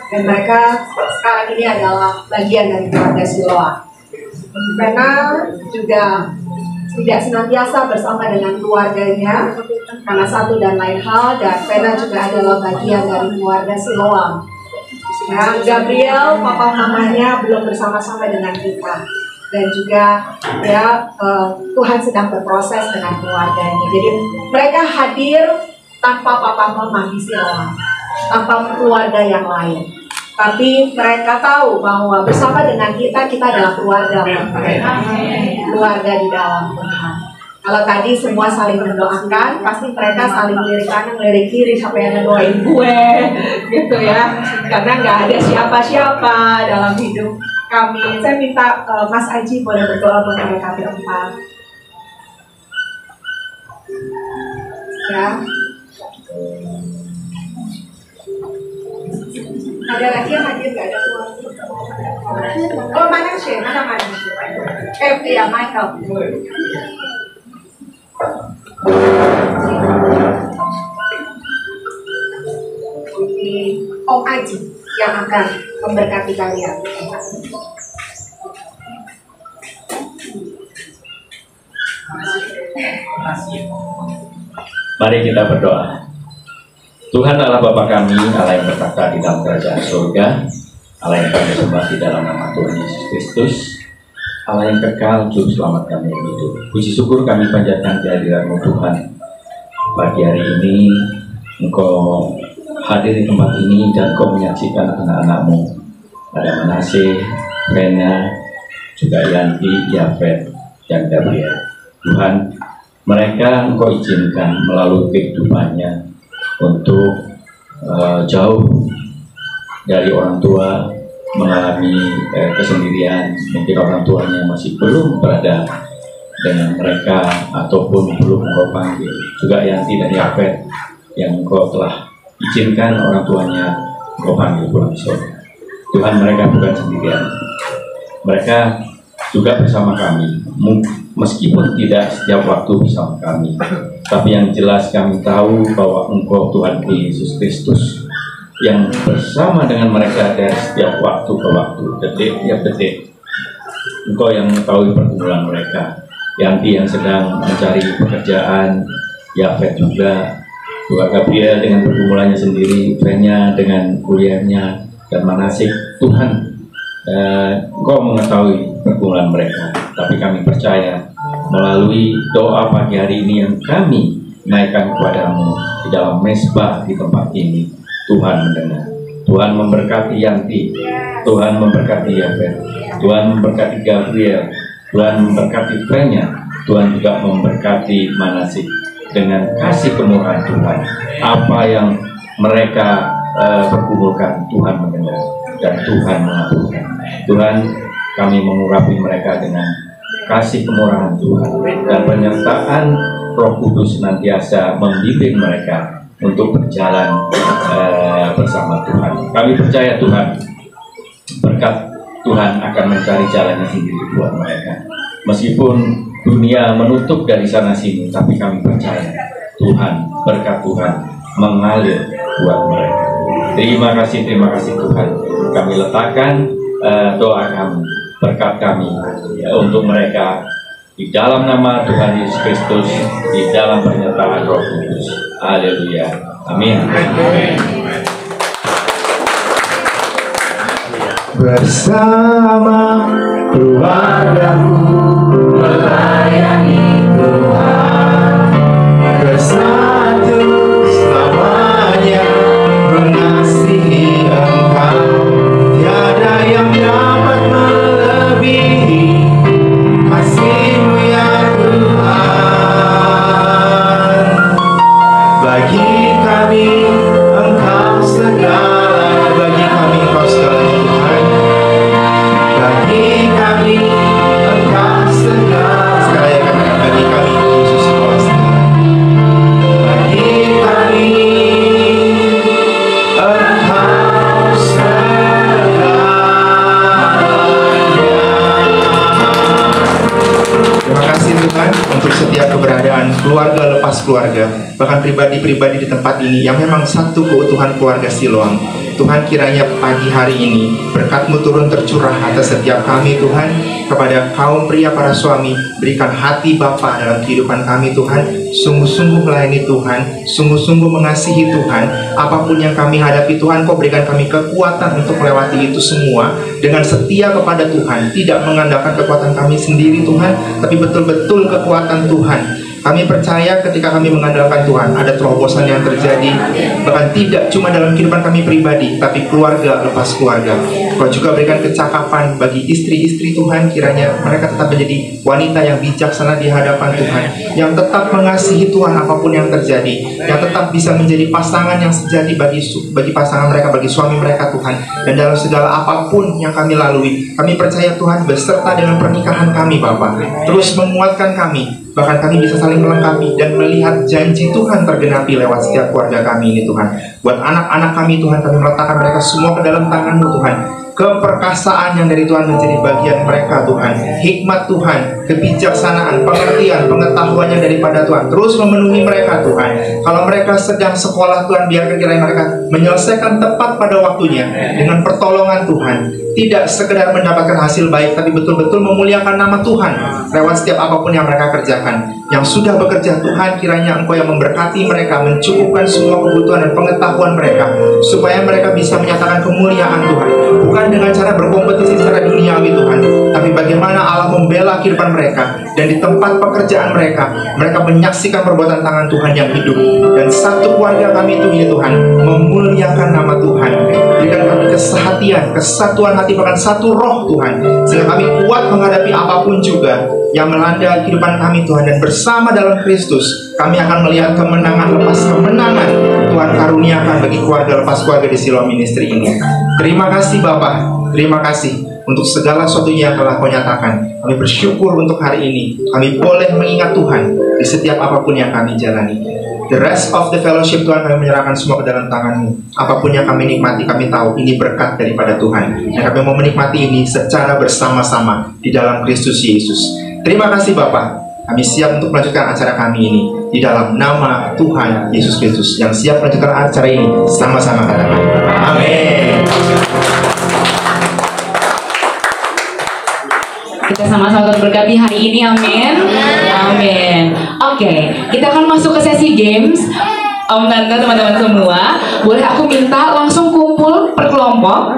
dan mereka sekarang ini adalah bagian dari keluarga Siloam. Karena juga tidak senantiasa bersama dengan keluarganya karena satu dan lain hal, dan Vena juga adalah bagian dari keluarga Siloam. Nah, Gabriel, papa mamanya belum bersama-sama dengan kita, dan juga ya Tuhan sedang berproses dengan keluarganya. Jadi mereka hadir tanpa papa mama di Siloam, tanpa keluarga yang lain. Tapi mereka tahu bahwa bersama dengan kita adalah keluarga mereka, keluarga di dalam Tuhan. Kalau tadi semua saling mendoakan, pasti mereka saling lirik kanan, lirik kiri, siapa yang ngedoain gue, gitu ya. Karena nggak ada siapa-siapa dalam hidup kami. Saya minta Mas Aji boleh berdoa buat mereka berempat. Ya. Ada lagi yang hadir nggak ada keluarga? Oh, mana sih? Mana? Ya, Michael. Ini Om Aji yang akan memberkati kalian. Mari kita berdoa. Tuhan Allah Bapa kami, Allah yang bertata di dalam kerajaan surga, Allah yang kami sembah di dalam nama Tuhan Yesus Kristus, Allah yang kekal, Juru Selamat kami yang hidup. Puji syukur kami panjatkan kehadiran-Mu Tuhan. Pagi hari ini Engkau hadir di tempat ini dan Engkau menyaksikan anak-anak-Mu. Ada Manase, Vena, juga Yanti, Yafet, dan Gabriel. Tuhan, mereka Engkau izinkan melalui kehidupannya untuk jauh dari orang tua, mengalami kesendirian. Mungkin orang tuanya masih belum berada dengan mereka ataupun belum Engkau panggil. Juga Yanti dan Yafet yang Engkau telah izinkan orang tuanya Engkau panggil pulang surga. Tuhan, mereka bukan sendirian, mereka juga bersama kami, meskipun tidak setiap waktu bersama kami, tapi yang jelas kami tahu bahwa Engkau Tuhan Yesus Kristus yang bersama dengan mereka dari setiap waktu ke waktu, detik tiap detik. Engkau yang mengetahui pergumulan mereka. Yanti yang sedang mencari pekerjaan, Yafet juga Buat Gabriel dengan pergumulannya sendiri, Fenya dengan kuliahnya dan manasik. Tuhan, Engkau mengetahui pergumulan mereka, tapi kami percaya melalui doa pagi hari ini yang kami naikkan kepadamu di dalam mesbah di tempat ini, Tuhan mendengar. Tuhan memberkati Yanti, Tuhan memberkati Yafet, Tuhan memberkati Gabriel, Tuhan memberkati Fenya, Tuhan juga memberkati Manasik dengan kasih kemurahan Tuhan. Apa yang mereka pergumulkan, Tuhan mendengar dan Tuhan mengabulkan. Tuhan, kami mengurapi mereka dengan kasih kemurahan Tuhan dan penyertaan Roh Kudus senantiasa membimbing mereka untuk berjalan bersama Tuhan. Kami percaya Tuhan, berkat Tuhan akan mencari jalannya sendiri buat mereka. Meskipun dunia menutup dari sana sini, tapi kami percaya Tuhan, berkat Tuhan mengalir buat mereka. Terima kasih Tuhan. Kami letakkan doa kami, berkat kami ya, untuk mereka di dalam nama Tuhan Yesus Kristus, di dalam penyertaan Roh Kudus. Haleluya. Amin. Bersama keluargamu melayani Tuhan, bersatu selamanya mengasihi Engkau. Tiada yang dapat melebihi kasih-Mu ya Tuhan. Bagi kami Engkau segala, bagi kami Engkau segala Tuhan. Bagi kami Engkau segala, sekali kami bagi kami Yesus Engkau segala. Bagi kami Engkau segalanya. Terima kasih Tuhan untuk setiap keberadaan keluarga lepas keluarga, bahkan pribadi-pribadi di tempat ini yang memang satu keutuhan keluarga Siloam. Tuhan, kiranya pagi hari ini berkat-Mu turun tercurah atas setiap kami Tuhan. Kepada kaum pria para suami, berikan hati Bapa dalam kehidupan kami Tuhan, sungguh-sungguh melayani Tuhan, sungguh-sungguh mengasihi Tuhan. Apapun yang kami hadapi Tuhan, Kau berikan kami kekuatan untuk melewati itu semua dengan setia kepada Tuhan, tidak mengandalkan kekuatan kami sendiri Tuhan, tapi betul-betul kekuatan Tuhan. Kami percaya ketika kami mengandalkan Tuhan, ada terobosan yang terjadi, bahkan tidak cuma dalam kehidupan kami pribadi, tapi keluarga lepas keluarga. Kau juga berikan kecakapan bagi istri-istri Tuhan, kiranya mereka tetap menjadi wanita yang bijaksana di hadapan Tuhan, yang tetap mengasihi Tuhan apapun yang terjadi, yang tetap bisa menjadi pasangan yang sejati bagi pasangan mereka, bagi suami mereka Tuhan. Dan dalam segala apapun yang kami lalui, kami percaya Tuhan beserta dengan pernikahan kami Bapa, terus menguatkan kami. Bahkan kami bisa saling melengkapi dan melihat janji Tuhan tergenapi lewat setiap keluarga kami ini Tuhan. Buat anak-anak kami Tuhan, kami meletakkan mereka semua ke dalam tangan-Mu Tuhan. Keperkasaan yang dari Tuhan menjadi bagian mereka Tuhan. Hikmat Tuhan, kebijaksanaan, pengertian, pengetahuan yang daripada Tuhan terus memenuhi mereka Tuhan. Kalau mereka sedang sekolah Tuhan, biarkan kiranya mereka menyelesaikan tepat pada waktunya dengan pertolongan Tuhan. Tidak sekedar mendapatkan hasil baik, tapi betul-betul memuliakan nama Tuhan lewat setiap apapun yang mereka kerjakan. Yang sudah bekerja Tuhan, kiranya Engkau yang memberkati mereka, mencukupkan semua kebutuhan dan pengetahuan mereka, supaya mereka bisa menyatakan kemuliaan Tuhan. Bukan dengan cara berkompetisi secara duniawi Tuhan, tapi bagaimana Allah membela kehidupan mereka. Dan di tempat pekerjaan mereka, mereka menyaksikan perbuatan tangan Tuhan yang hidup. Dan satu keluarga kami itu ini Tuhan, memuliakan nama Tuhan. Berikan kami kesehatian, kesatuan hati, bahkan satu roh Tuhan, sehingga kami kuat menghadapi apapun juga yang melanda kehidupan kami Tuhan. Dan bersama dalam Kristus, kami akan melihat kemenangan lepas kemenangan Tuhan karuniakan bagi keluarga lepas keluarga di Siloam Ministry ini. Terima kasih Bapa, terima kasih untuk segala sesuatunya yang telah Kau nyatakan. Kami bersyukur untuk hari ini kami boleh mengingat Tuhan di setiap apapun yang kami jalani. The rest of the fellowship Tuhan, kami menyerahkan semua ke dalam tangan-Mu. Apapun yang kami nikmati, kami tahu ini berkat daripada Tuhan, dan kami mau menikmati ini secara bersama-sama di dalam Kristus Yesus. Terima kasih Bapa. Kami siap untuk melanjutkan acara kami ini di dalam nama Tuhan Yesus Kristus. Yang siap melanjutkan acara ini, sama-sama katakan amin. Kita sama-sama berkati hari ini, amin. Amin. Oke, kita akan masuk ke sesi games. Om Tante, teman-teman semua, boleh aku minta langsung kumpul per kelompok.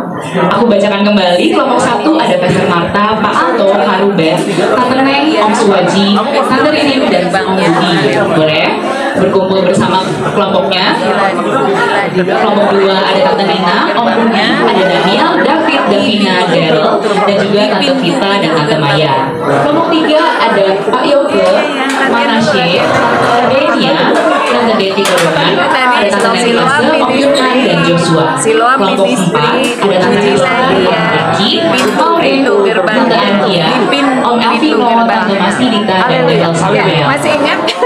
Aku bacakan kembali. Kelompok 1 ada Pastor Marta, Pak Alto, Kak Ruben, Tante Neng, Om Suwaji, Tante Rini, dan Bang Yudi. Boleh berkumpul bersama kelompoknya. Kelompok 2 ada Tante Nina, Om Budi, ada Daniel, David, Davina, Daryl, dan juga Tante Vita dan Tante Maya. Kelompok 3 ada Pak Yoga, Manasye, Tante Denia, Tante Deti Dorongan, ada Tante Nelisa, Om Yunan, dan Joshua. Kelompok 4 ada Tante Nisa, Om Deki, Maureen, Tante Antia, Om Elvino, Tante Masnidita, dan Dedel Samuel.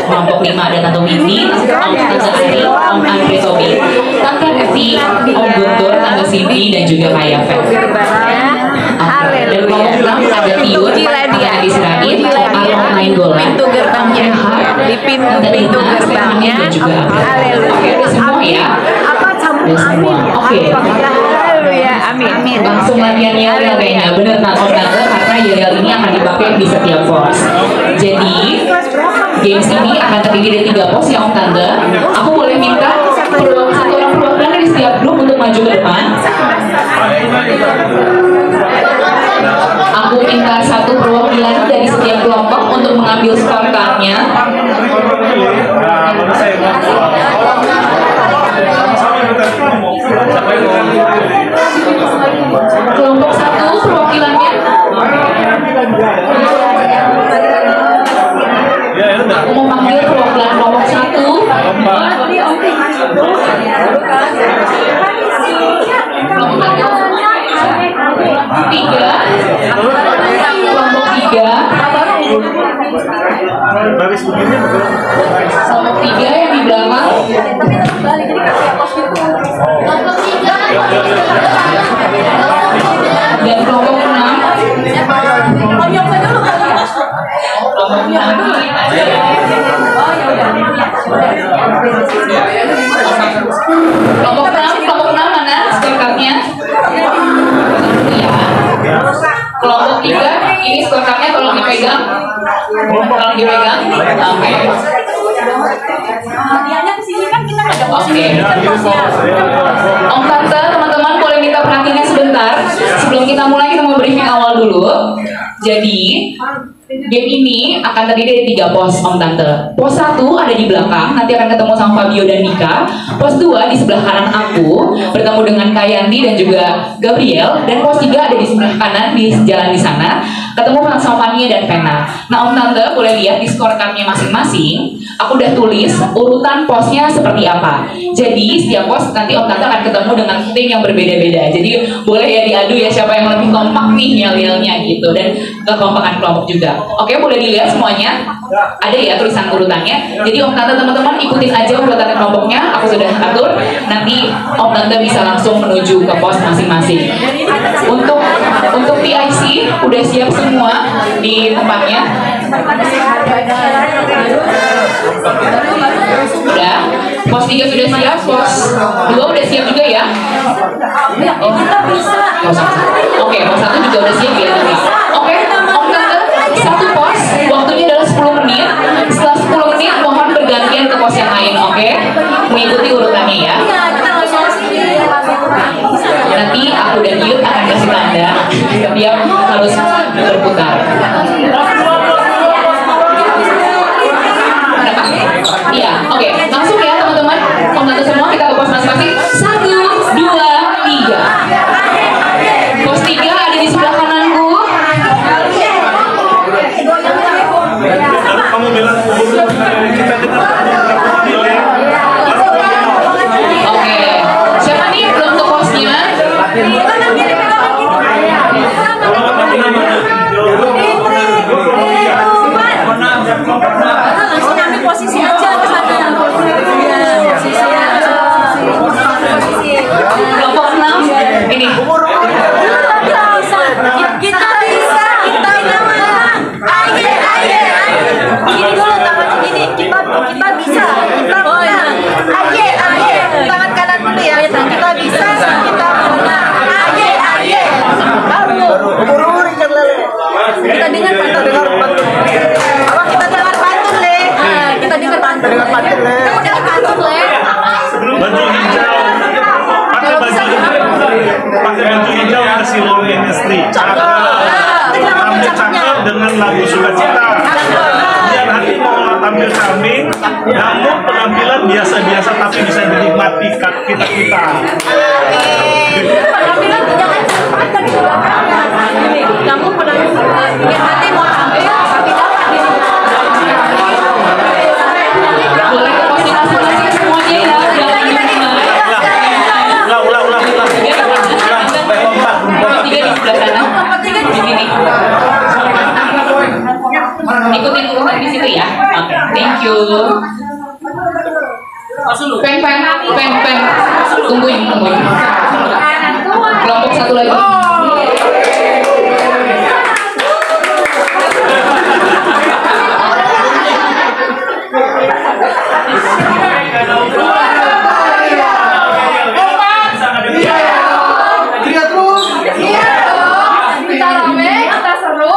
Kelompok 5 ada Tante Windy, Om Tante Ari, Om Andre Tobi, Tante Evi, Om Guntur, Tante Cindy, dan juga Kaya Fet. Dan kelompok 6 ada Tiur, Tante Disrain, Om Arno Nainggolan, Tante Har, pintu gerbangnya. Dan juga oke, udah semua ya. Udah semua. Oke. Amin. Langsung latihan yel kayaknya. Bener Om Tante, karena yel ini akan dipakai di setiap pos. Jadi games ini akan terdiri dari 3 pos ya Om Tante. Aku boleh minta satu orang perwakilan dari setiap grup untuk maju ke depan. Aku minta satu perwakilan dari setiap kelompok untuk mengambil scorecardnya. Kelompok 1 perwakilannya. Aku mau panggil perwakilan kelompok 1. Kelompok 3 yang di belakang. Dan kelompok 6. Kelompok 6 mana scorecardnya? Kelompok 3 ini scorecardnya tolong dipegang. Oke. Om Tante, teman-teman boleh minta perhatiannya sebentar. Sebelum kita mulai, kita mau briefing awal dulu. Jadi game ini akan terdiri dari 3 pos Om Tante. Pos 1 ada di belakang, nanti akan ketemu sama Fabio dan Nika. Pos 2 di sebelah kanan aku, bertemu dengan Kayanti dan juga Gabriel. Dan pos 3 ada di sebelah kanan, di jalan di sana, ketemu sama Fania dan Vena. Nah Om Tante boleh lihat di scorecardnya masing-masing. Aku udah tulis urutan posnya seperti apa. Jadi setiap pos nanti Om Tante akan ketemu dengan tim yang berbeda-beda. Jadi boleh ya diadu ya siapa yang lebih kompak nih yel-yelnya gitu. Dan kekompakan kelompok juga. Oke, boleh dilihat semuanya. Ada ya tulisan urutannya. Jadi Om Tante teman-teman ikutin aja urutan kelompoknya. Aku sudah atur. Nanti Om Tante bisa langsung menuju ke pos masing-masing. Untuk PIC udah siap semua di tempatnya. Udah. Pos 3 sudah siap. Pos 2 udah siap juga ya. Oke, pos 1 juga udah siap ya. Oke, Om Tante, satu pos waktunya adalah 10 menit. Setelah 10 menit mohon bergantian ke pos yang lain, oke? Mengikuti urutannya ya. Nanti aku dan Yud akan kasih tanda setiap harus berputar. Iya, oke. Langsung ya teman-teman. Om Tante semua kita ke pos masing-masing. 1, 2, 3. Pos 3 ada di sebelah kananku. Kamu bilang kita Oke. Siapa nih belum ke posnya? pakai baju hijau ke Siloam Ministry. Tampil cakep dengan lagu sukacita. Biar nanti mau tampil kambing, namun penampilan biasa-biasa tapi bisa dinikmati kita. Penampilan jangan cepat tapi namun penampilan biar nanti mau tampil tapi dapat Boleh ke posisi semuanya ya. Ulang. Tiga di sebelah sana. Di sini. Ikutin urutan di situ ya. Oke, thank you. Pen. Tungguin. Kelompok satu lagi. kita rame, kita seru.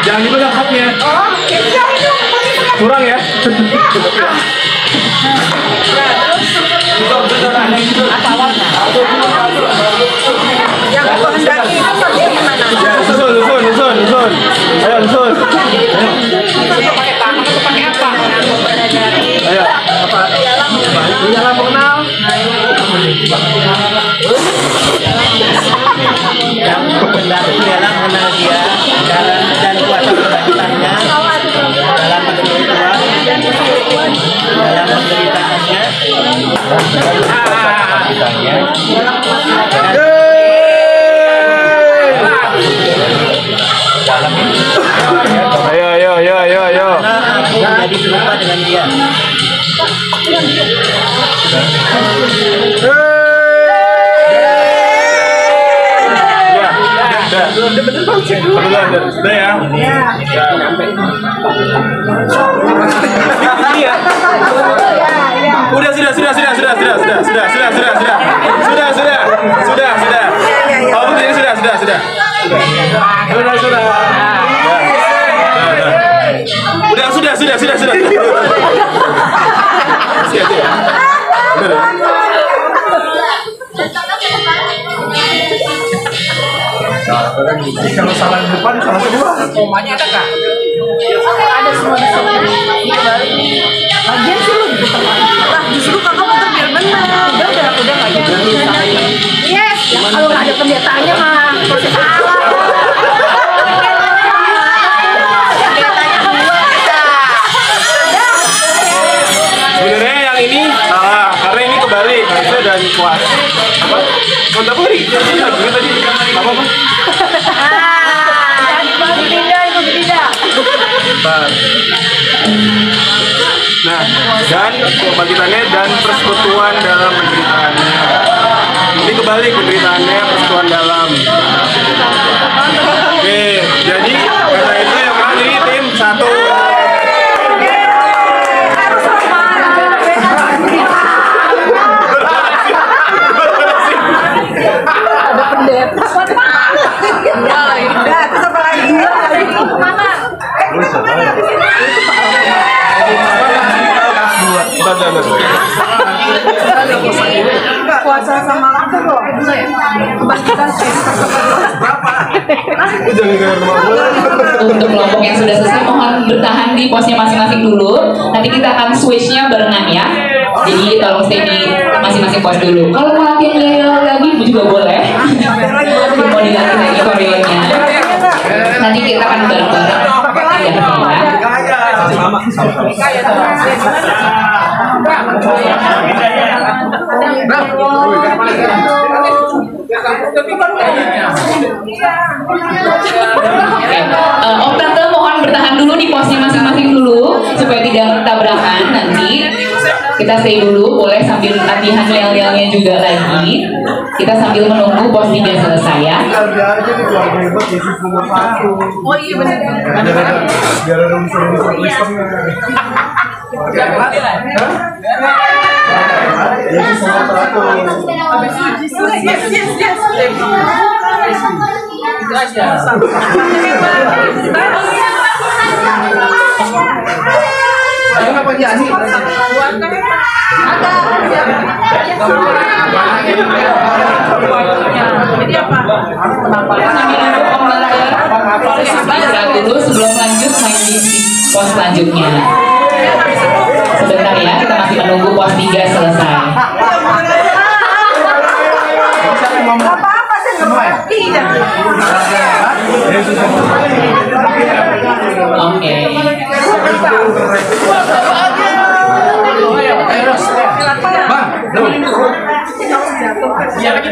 Jangan dipegang hapnya. Kurang ya. Yang kehendaki itu gimana? Susun. menghendaki dalam mengenal dia dan kuasa kebangkitannya dalam kehidupan dalam penderitaannya Ayo. Aku menjadi serupa dengan dia. Sudah ya. Udah sudah. Oh, ini sudah. Sudah. Kalau salah di depan, salah kedua. Komanya ada nggak? Ada semua di sini. Lagian sih lu gitu lah, justru kakak mau biar benar. Udah nggak jadi. Yes, kalau nggak ada pendetaannya mah pasti salah. Sebenarnya yang ini salah karena ini kebalik, harusnya dan kuat. Apa? Kontemporari. Tadi apa? Nah, dan kebangkitannya dan persekutuan dalam penderitaannya. Ini kebalik, penderitaannya persekutuan dalam. Oke, jadi karena itu yang menang jadi tim 1. Ada pendeta. Ya, udah, terus apa lagi? Puasa sama aku dong. Kebangkitan Untuk kelompok yang sudah selesai mohon bertahan di posnya masing-masing dulu. Nanti kita akan switchnya barengan ya. Jadi tolong stay di masing-masing pos dulu. Kalau mau latihan lagi juga boleh. Mau dilatih lagi koreonya. Nanti kita akan bareng-bareng. Om Tante mohon bertahan dulu di posnya masing-masing dulu supaya tidak tabrakan. Nanti kita stay dulu, boleh sambil latihan yel-yelnya juga lagi. Kita sambil menunggu pos 3 selesai ya. Oh iya benar. Biar ada unsur-unsur listernya. Istirahat dulu sebelum lanjut main di pos selanjutnya. Sebentar ya, kita masih menunggu pos 3 selesai. Apa-apa sih nggak mengerti. Oke.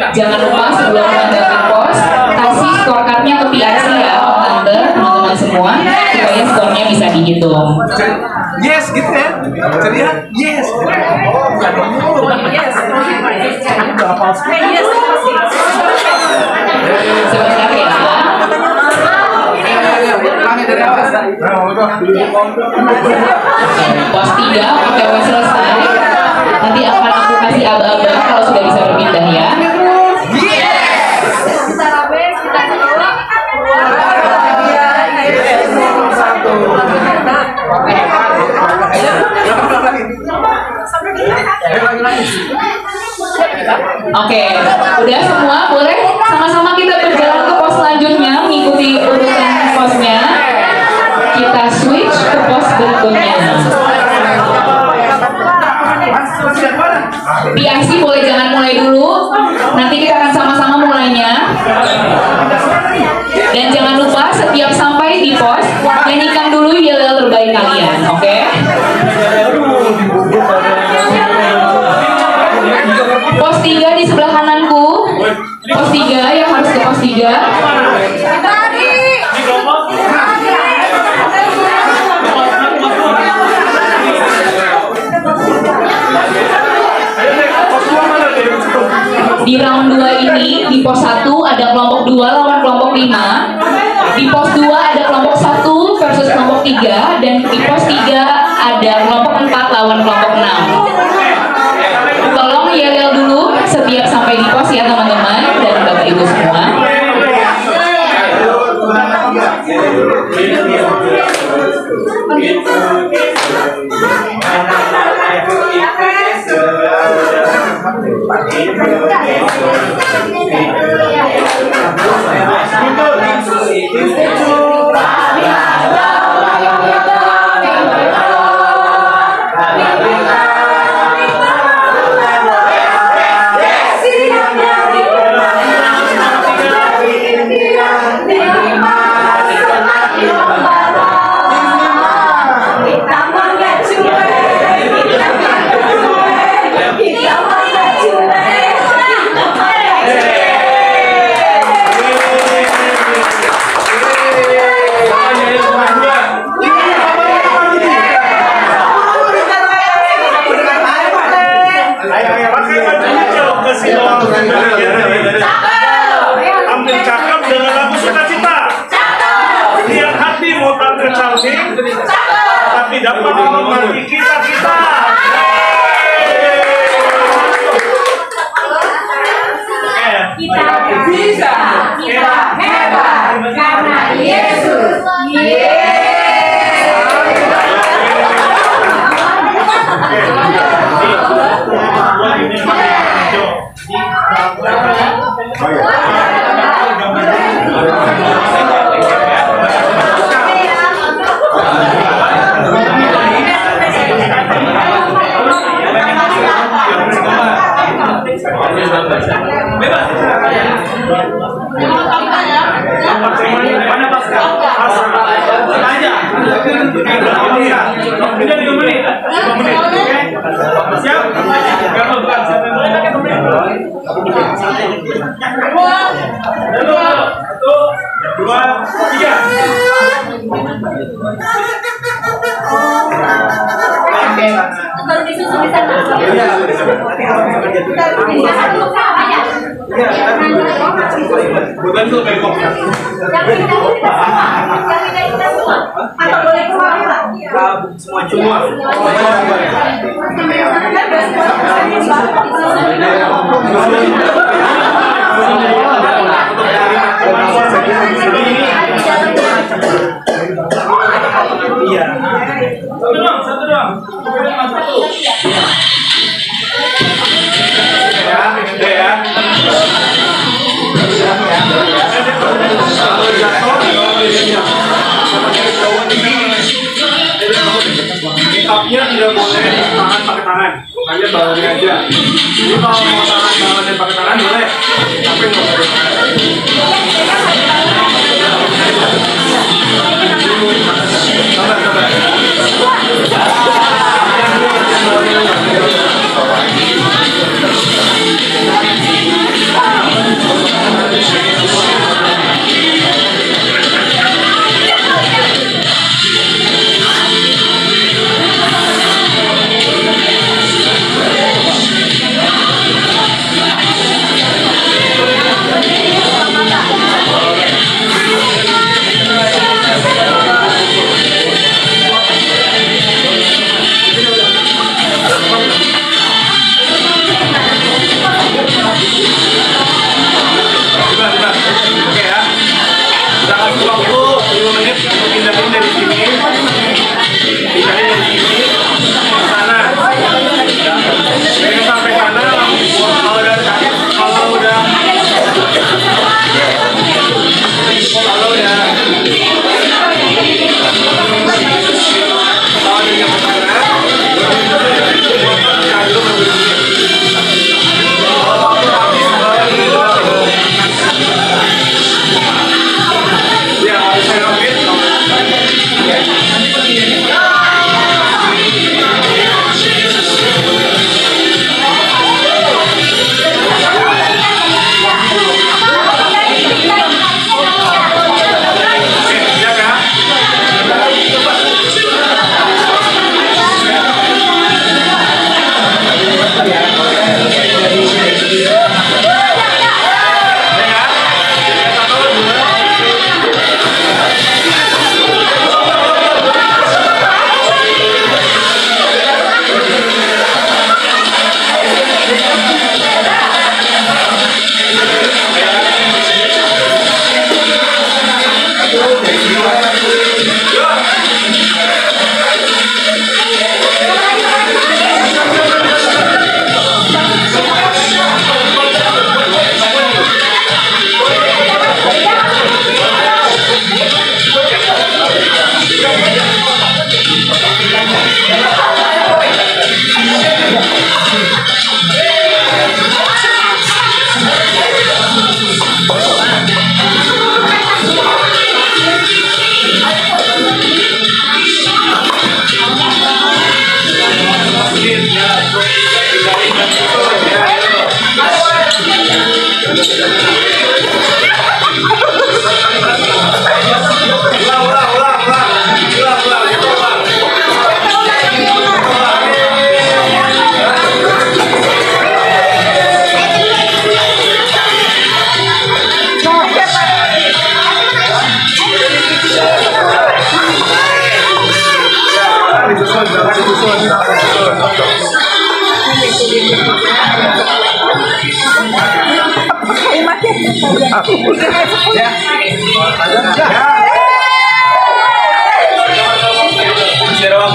Jangan lupa sebelum meninggalkan pos kasih scorecardnya ke PRC ya, Tante, teman-teman semua, supaya skornya bisa dihitung. Yes gitu ya. Ceria. Yes. Sebentar ya. Pos 3 OTW selesai. Nanti akan aku kasih aba-aba kalau sudah bisa berpindah ya. Oke, udah semua boleh sama-sama kita berjalan ke pos selanjutnya, mengikuti urutan posnya. Kita switch ke pos berikutnya. PIC boleh jangan mulai dulu, nanti kita akan sama-sama mulainya. terbaik kalian, oke? Pos 3 di sebelah kananku. Pos 3 yang harus ke pos 3. Di round 2 ini, di pos 1 ada kelompok 2 lawan kelompok 5. Di pos 2 ada kelompok 1 versus kelompok 3. Dan di pos 3 ada kelompok 4 lawan kelompok 6. Tolong yel-yel dulu setiap sampai di pos ya teman-teman dan Bapak Ibu semua. Ambil cakep dengan lagu sukacita. Tiap hati mau tampil cantik, tapi dapat membantu kita. Kita bisa, kita hebat karena Yesus. Satu dong. Kitabnya tidak boleh tangan pakai tangan, hanya bawaannya aja. Jadi kalau mau tangan dan pakai tangan boleh, tapi nggak boleh. Kita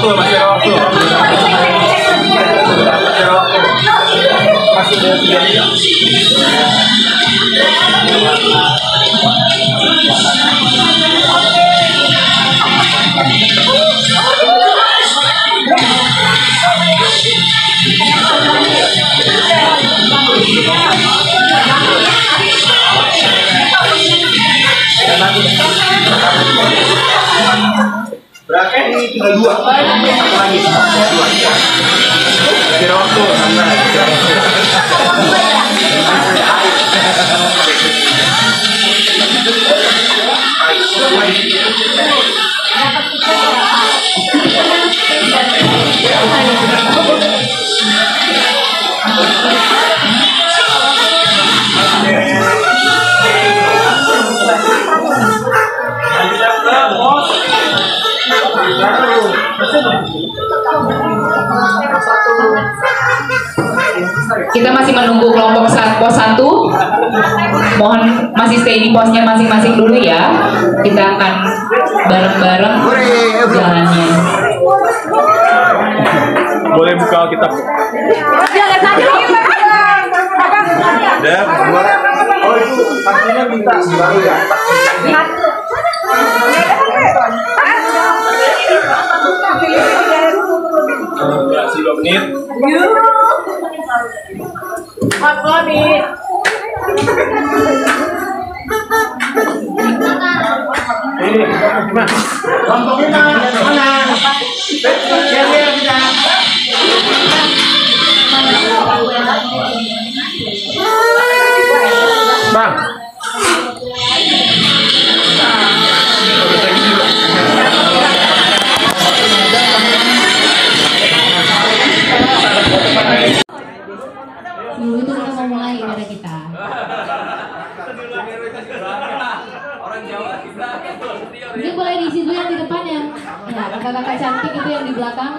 Masih ada waktu. Berarti tinggal 2 lagi. Kira waktu santai. Kita masih menunggu kelompok pos 1. Mohon masih stay di posnya masing-masing dulu ya. Kita akan bareng-bareng jalannya. Boleh buka kitab. Udah, buat. Oh itu artinya minta baru ya. Masih 2 menit. 4 menit. Bang. Dulu itu kita mau mulai ibadah kita. Mungkin boleh diisi dulu yang di depan ya. Ya, kakak-kakak cantik itu yang di belakang.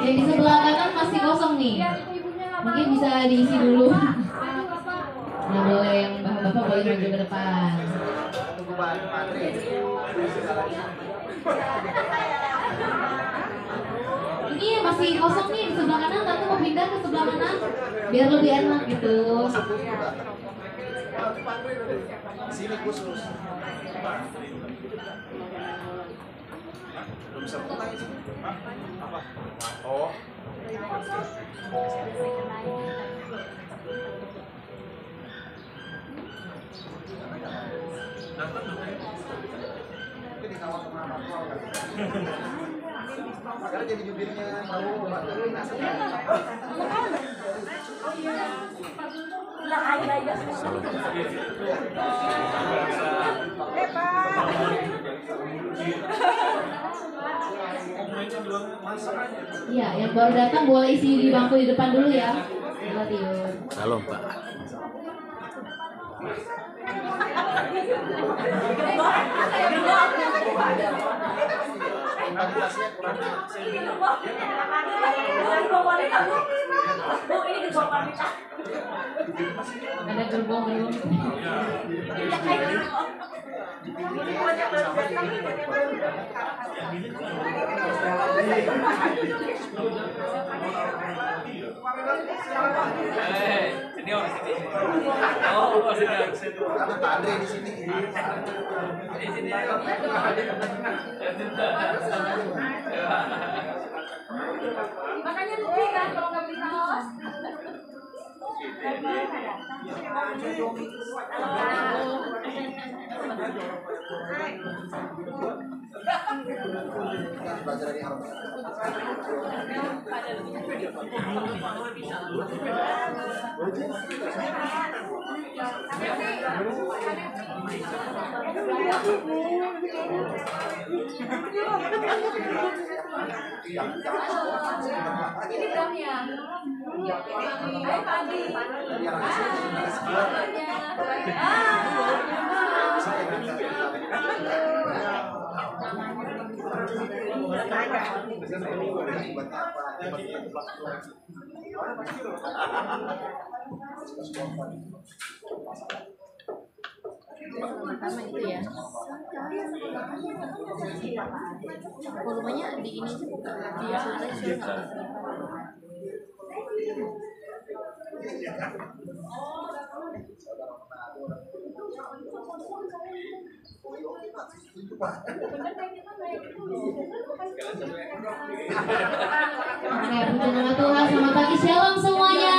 Yang di sebelah kanan masih kosong nih. Mungkin bisa diisi dulu. Nah, boleh yang bapak-bapak boleh maju ke depan. Ini masih kosong nih di sebelah kanan, tante mau pindah ke sebelah kanan biar lebih enak gitu. Sini khusus. Oh. Sekarang jadi jubirnya tahu Iya, yang baru datang boleh isi di bangku di depan dulu ya. Halo Pak. Ada gerbong-gerbong. Senior sini. Oh, senior. Karena Pak Andre di sini. Di sini. Makanya rugi kan kalau nggak beli kaos. Belajar dari Harvard. Ini dramnya. Hai Padi. Pertama itu ya. Volumenya di ini sih bukan di Nama Tuhan, selamat pagi, shalom semuanya.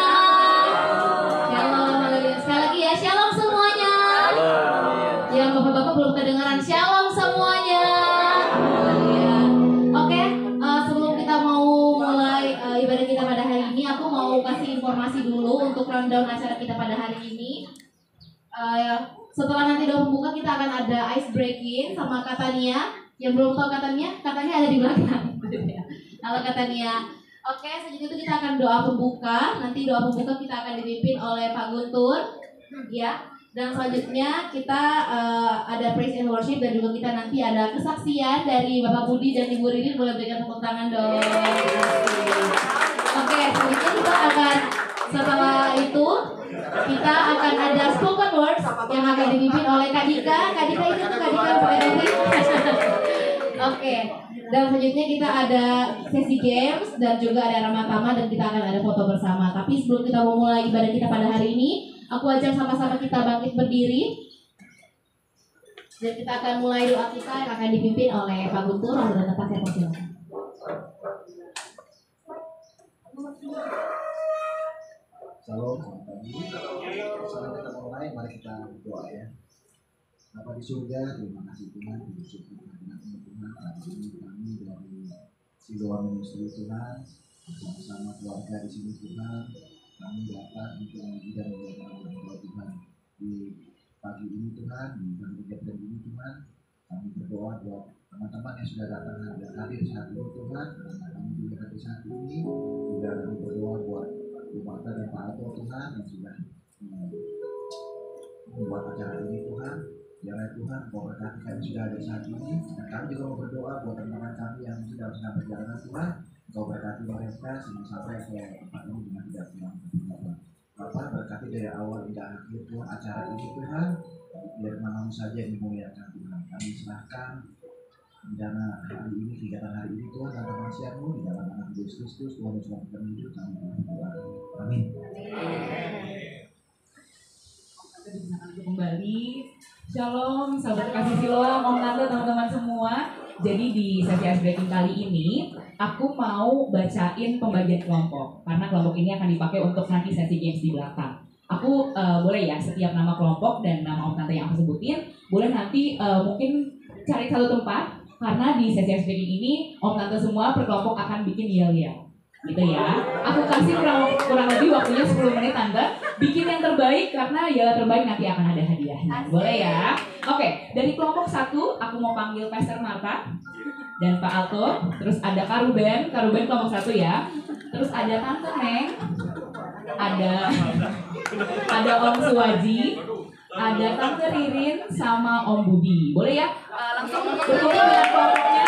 Shalom, haleluya. Sekali lagi ya, shalom semuanya. Yang bapak-bapak belum kedengaran, shalom semuanya. Haleluya. Oke, sebelum kita mau mulai ibadah kita pada hari ini, aku mau kasih informasi dulu untuk rundown acara kita pada hari ini. Setelah nanti doa pembuka kita akan ada ice breaking sama Katania. Yang belum tahu katanya ada di belakang. Halo Katania. Oke, selanjutnya itu kita akan doa pembuka. Nanti doa pembuka kita akan dipimpin oleh Pak Guntur, ya. Dan selanjutnya kita ada praise and worship dan juga kita nanti ada kesaksian dari Bapak Budi dan Ibu Ridin. Boleh berikan tepuk tangan dong. Oke, selanjutnya kita akan setelah itu kita akan ada spoken words yang akan dipimpin oleh Kak Dika. Kak Dika itu Kak Dika Pak Edri. Oke, dan selanjutnya kita ada sesi games dan juga ada ramah tamah dan kita akan ada foto bersama. Tapi sebelum kita mau mulai ibadah kita pada hari ini, aku ajak sama-sama kita bangkit berdiri dan kita akan mulai doa kita yang akan dipimpin oleh Pak Guntur. Lalu dan tempat saya persilakan. Shalom, selamat pagi. Sebelum kita mulai, mari kita berdoa ya. Bapa di surga, terima kasih Tuhan, bersyukur karena Tuhan hari ini kami dari Siloam Ministry Tuhan bersama keluarga di sini Tuhan, kami dapat untuk mengaji dan menjaga Tuhan di pagi ini Tuhan, di kegiatan ini Tuhan, kami berdoa buat teman-teman yang sudah datang hadir saat ini Tuhan, kami juga hadir saat ini, juga kami berdoa buat Bu Marta dan Pak Ato Tuhan yang sudah membuat acara ini Tuhan. Biarlah Tuhan kau berkati kami sudah ada saat ini, dan kami juga mau berdoa buat teman-teman kami yang sedang perjalanan Tuhan, kau berkati mereka sehingga sampai ke tempat ini dengan tidak kurang Tuhan. Bapa berkati dari awal hingga akhir Tuhan acara ini Tuhan, biar namamu saja yang dimuliakan Tuhan. Kami serahkan rencana hari ini, kegiatan hari ini Tuhan dan kemasianmu di dalam nama Yesus Kristus Tuhan yang sudah hidup kami berdoa. Amin. Kembali, shalom, sahabat kasih Siloam, om tante, teman-teman semua. Jadi di sesi ice breaking kali ini, aku mau bacain pembagian kelompok karena kelompok ini akan dipakai untuk nanti sesi games di belakang. Aku boleh ya setiap nama kelompok dan nama om tante yang aku sebutin, boleh nanti mungkin cari satu tempat karena di sesi ice breaking ini om tante semua per kelompok akan bikin yel-yel. Gitu ya. Aku kasih kurang lebih waktunya 10 menit tante. Bikin yang terbaik karena ya terbaik nanti akan ada hadiahnya. Boleh ya? Oke, dari kelompok 1 aku mau panggil Pastor Marta dan Pak Alto. Terus ada Karuben kelompok 1 ya. Terus ada Tante Neng, ada Om Suwaji, ada Tante Ririn sama Om Budi. Boleh ya? Langsung berkumpul dengan kelompoknya.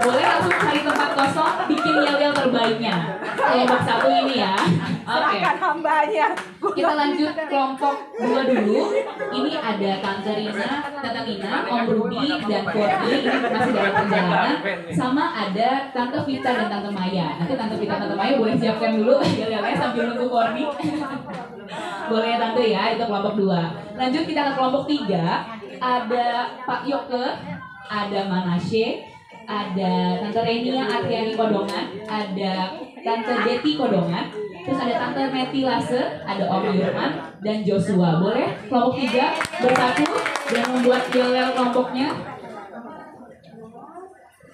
Boleh langsung cari tempat kosong, bikin pilih yel-yel terbaiknya. Kelompok 1 ini ya. Oke. hambanya. Kita lanjut kelompok 2 dulu. Ini ada Tante Rina, Tante Nina, Om Rudi, dan Courtney. Ini masih dalam perjalanan. Sama ada Tante Vita dan Tante Maya. Nanti Tante Vita, Tante Maya boleh siapkan dulu yel-yelnya sambil nunggu Courtney. Boleh ya Tante ya, itu kelompok 2. Lanjut kita ke kelompok 3. Ada Pak Yoke, ada Manasye, ada Tante Renia Adriani Kodongan, ada Tante Deti Kodongan, terus ada Tante Meti Lase, ada Om Yurman, dan Joshua. Boleh kelompok 3 bersatu dan membuat yel-yel kelompoknya.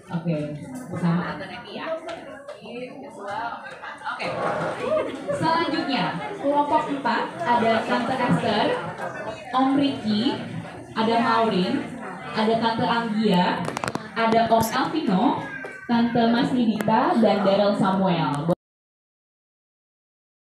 Oke, bersama Tante Neti ya. Oke. Selanjutnya kelompok 4 ada Tante Esther, Om Ricky, ada Maureen, ada Tante Anggia, ada Om Alvino, Tante Mas Nidita, dan Daryl Samuel.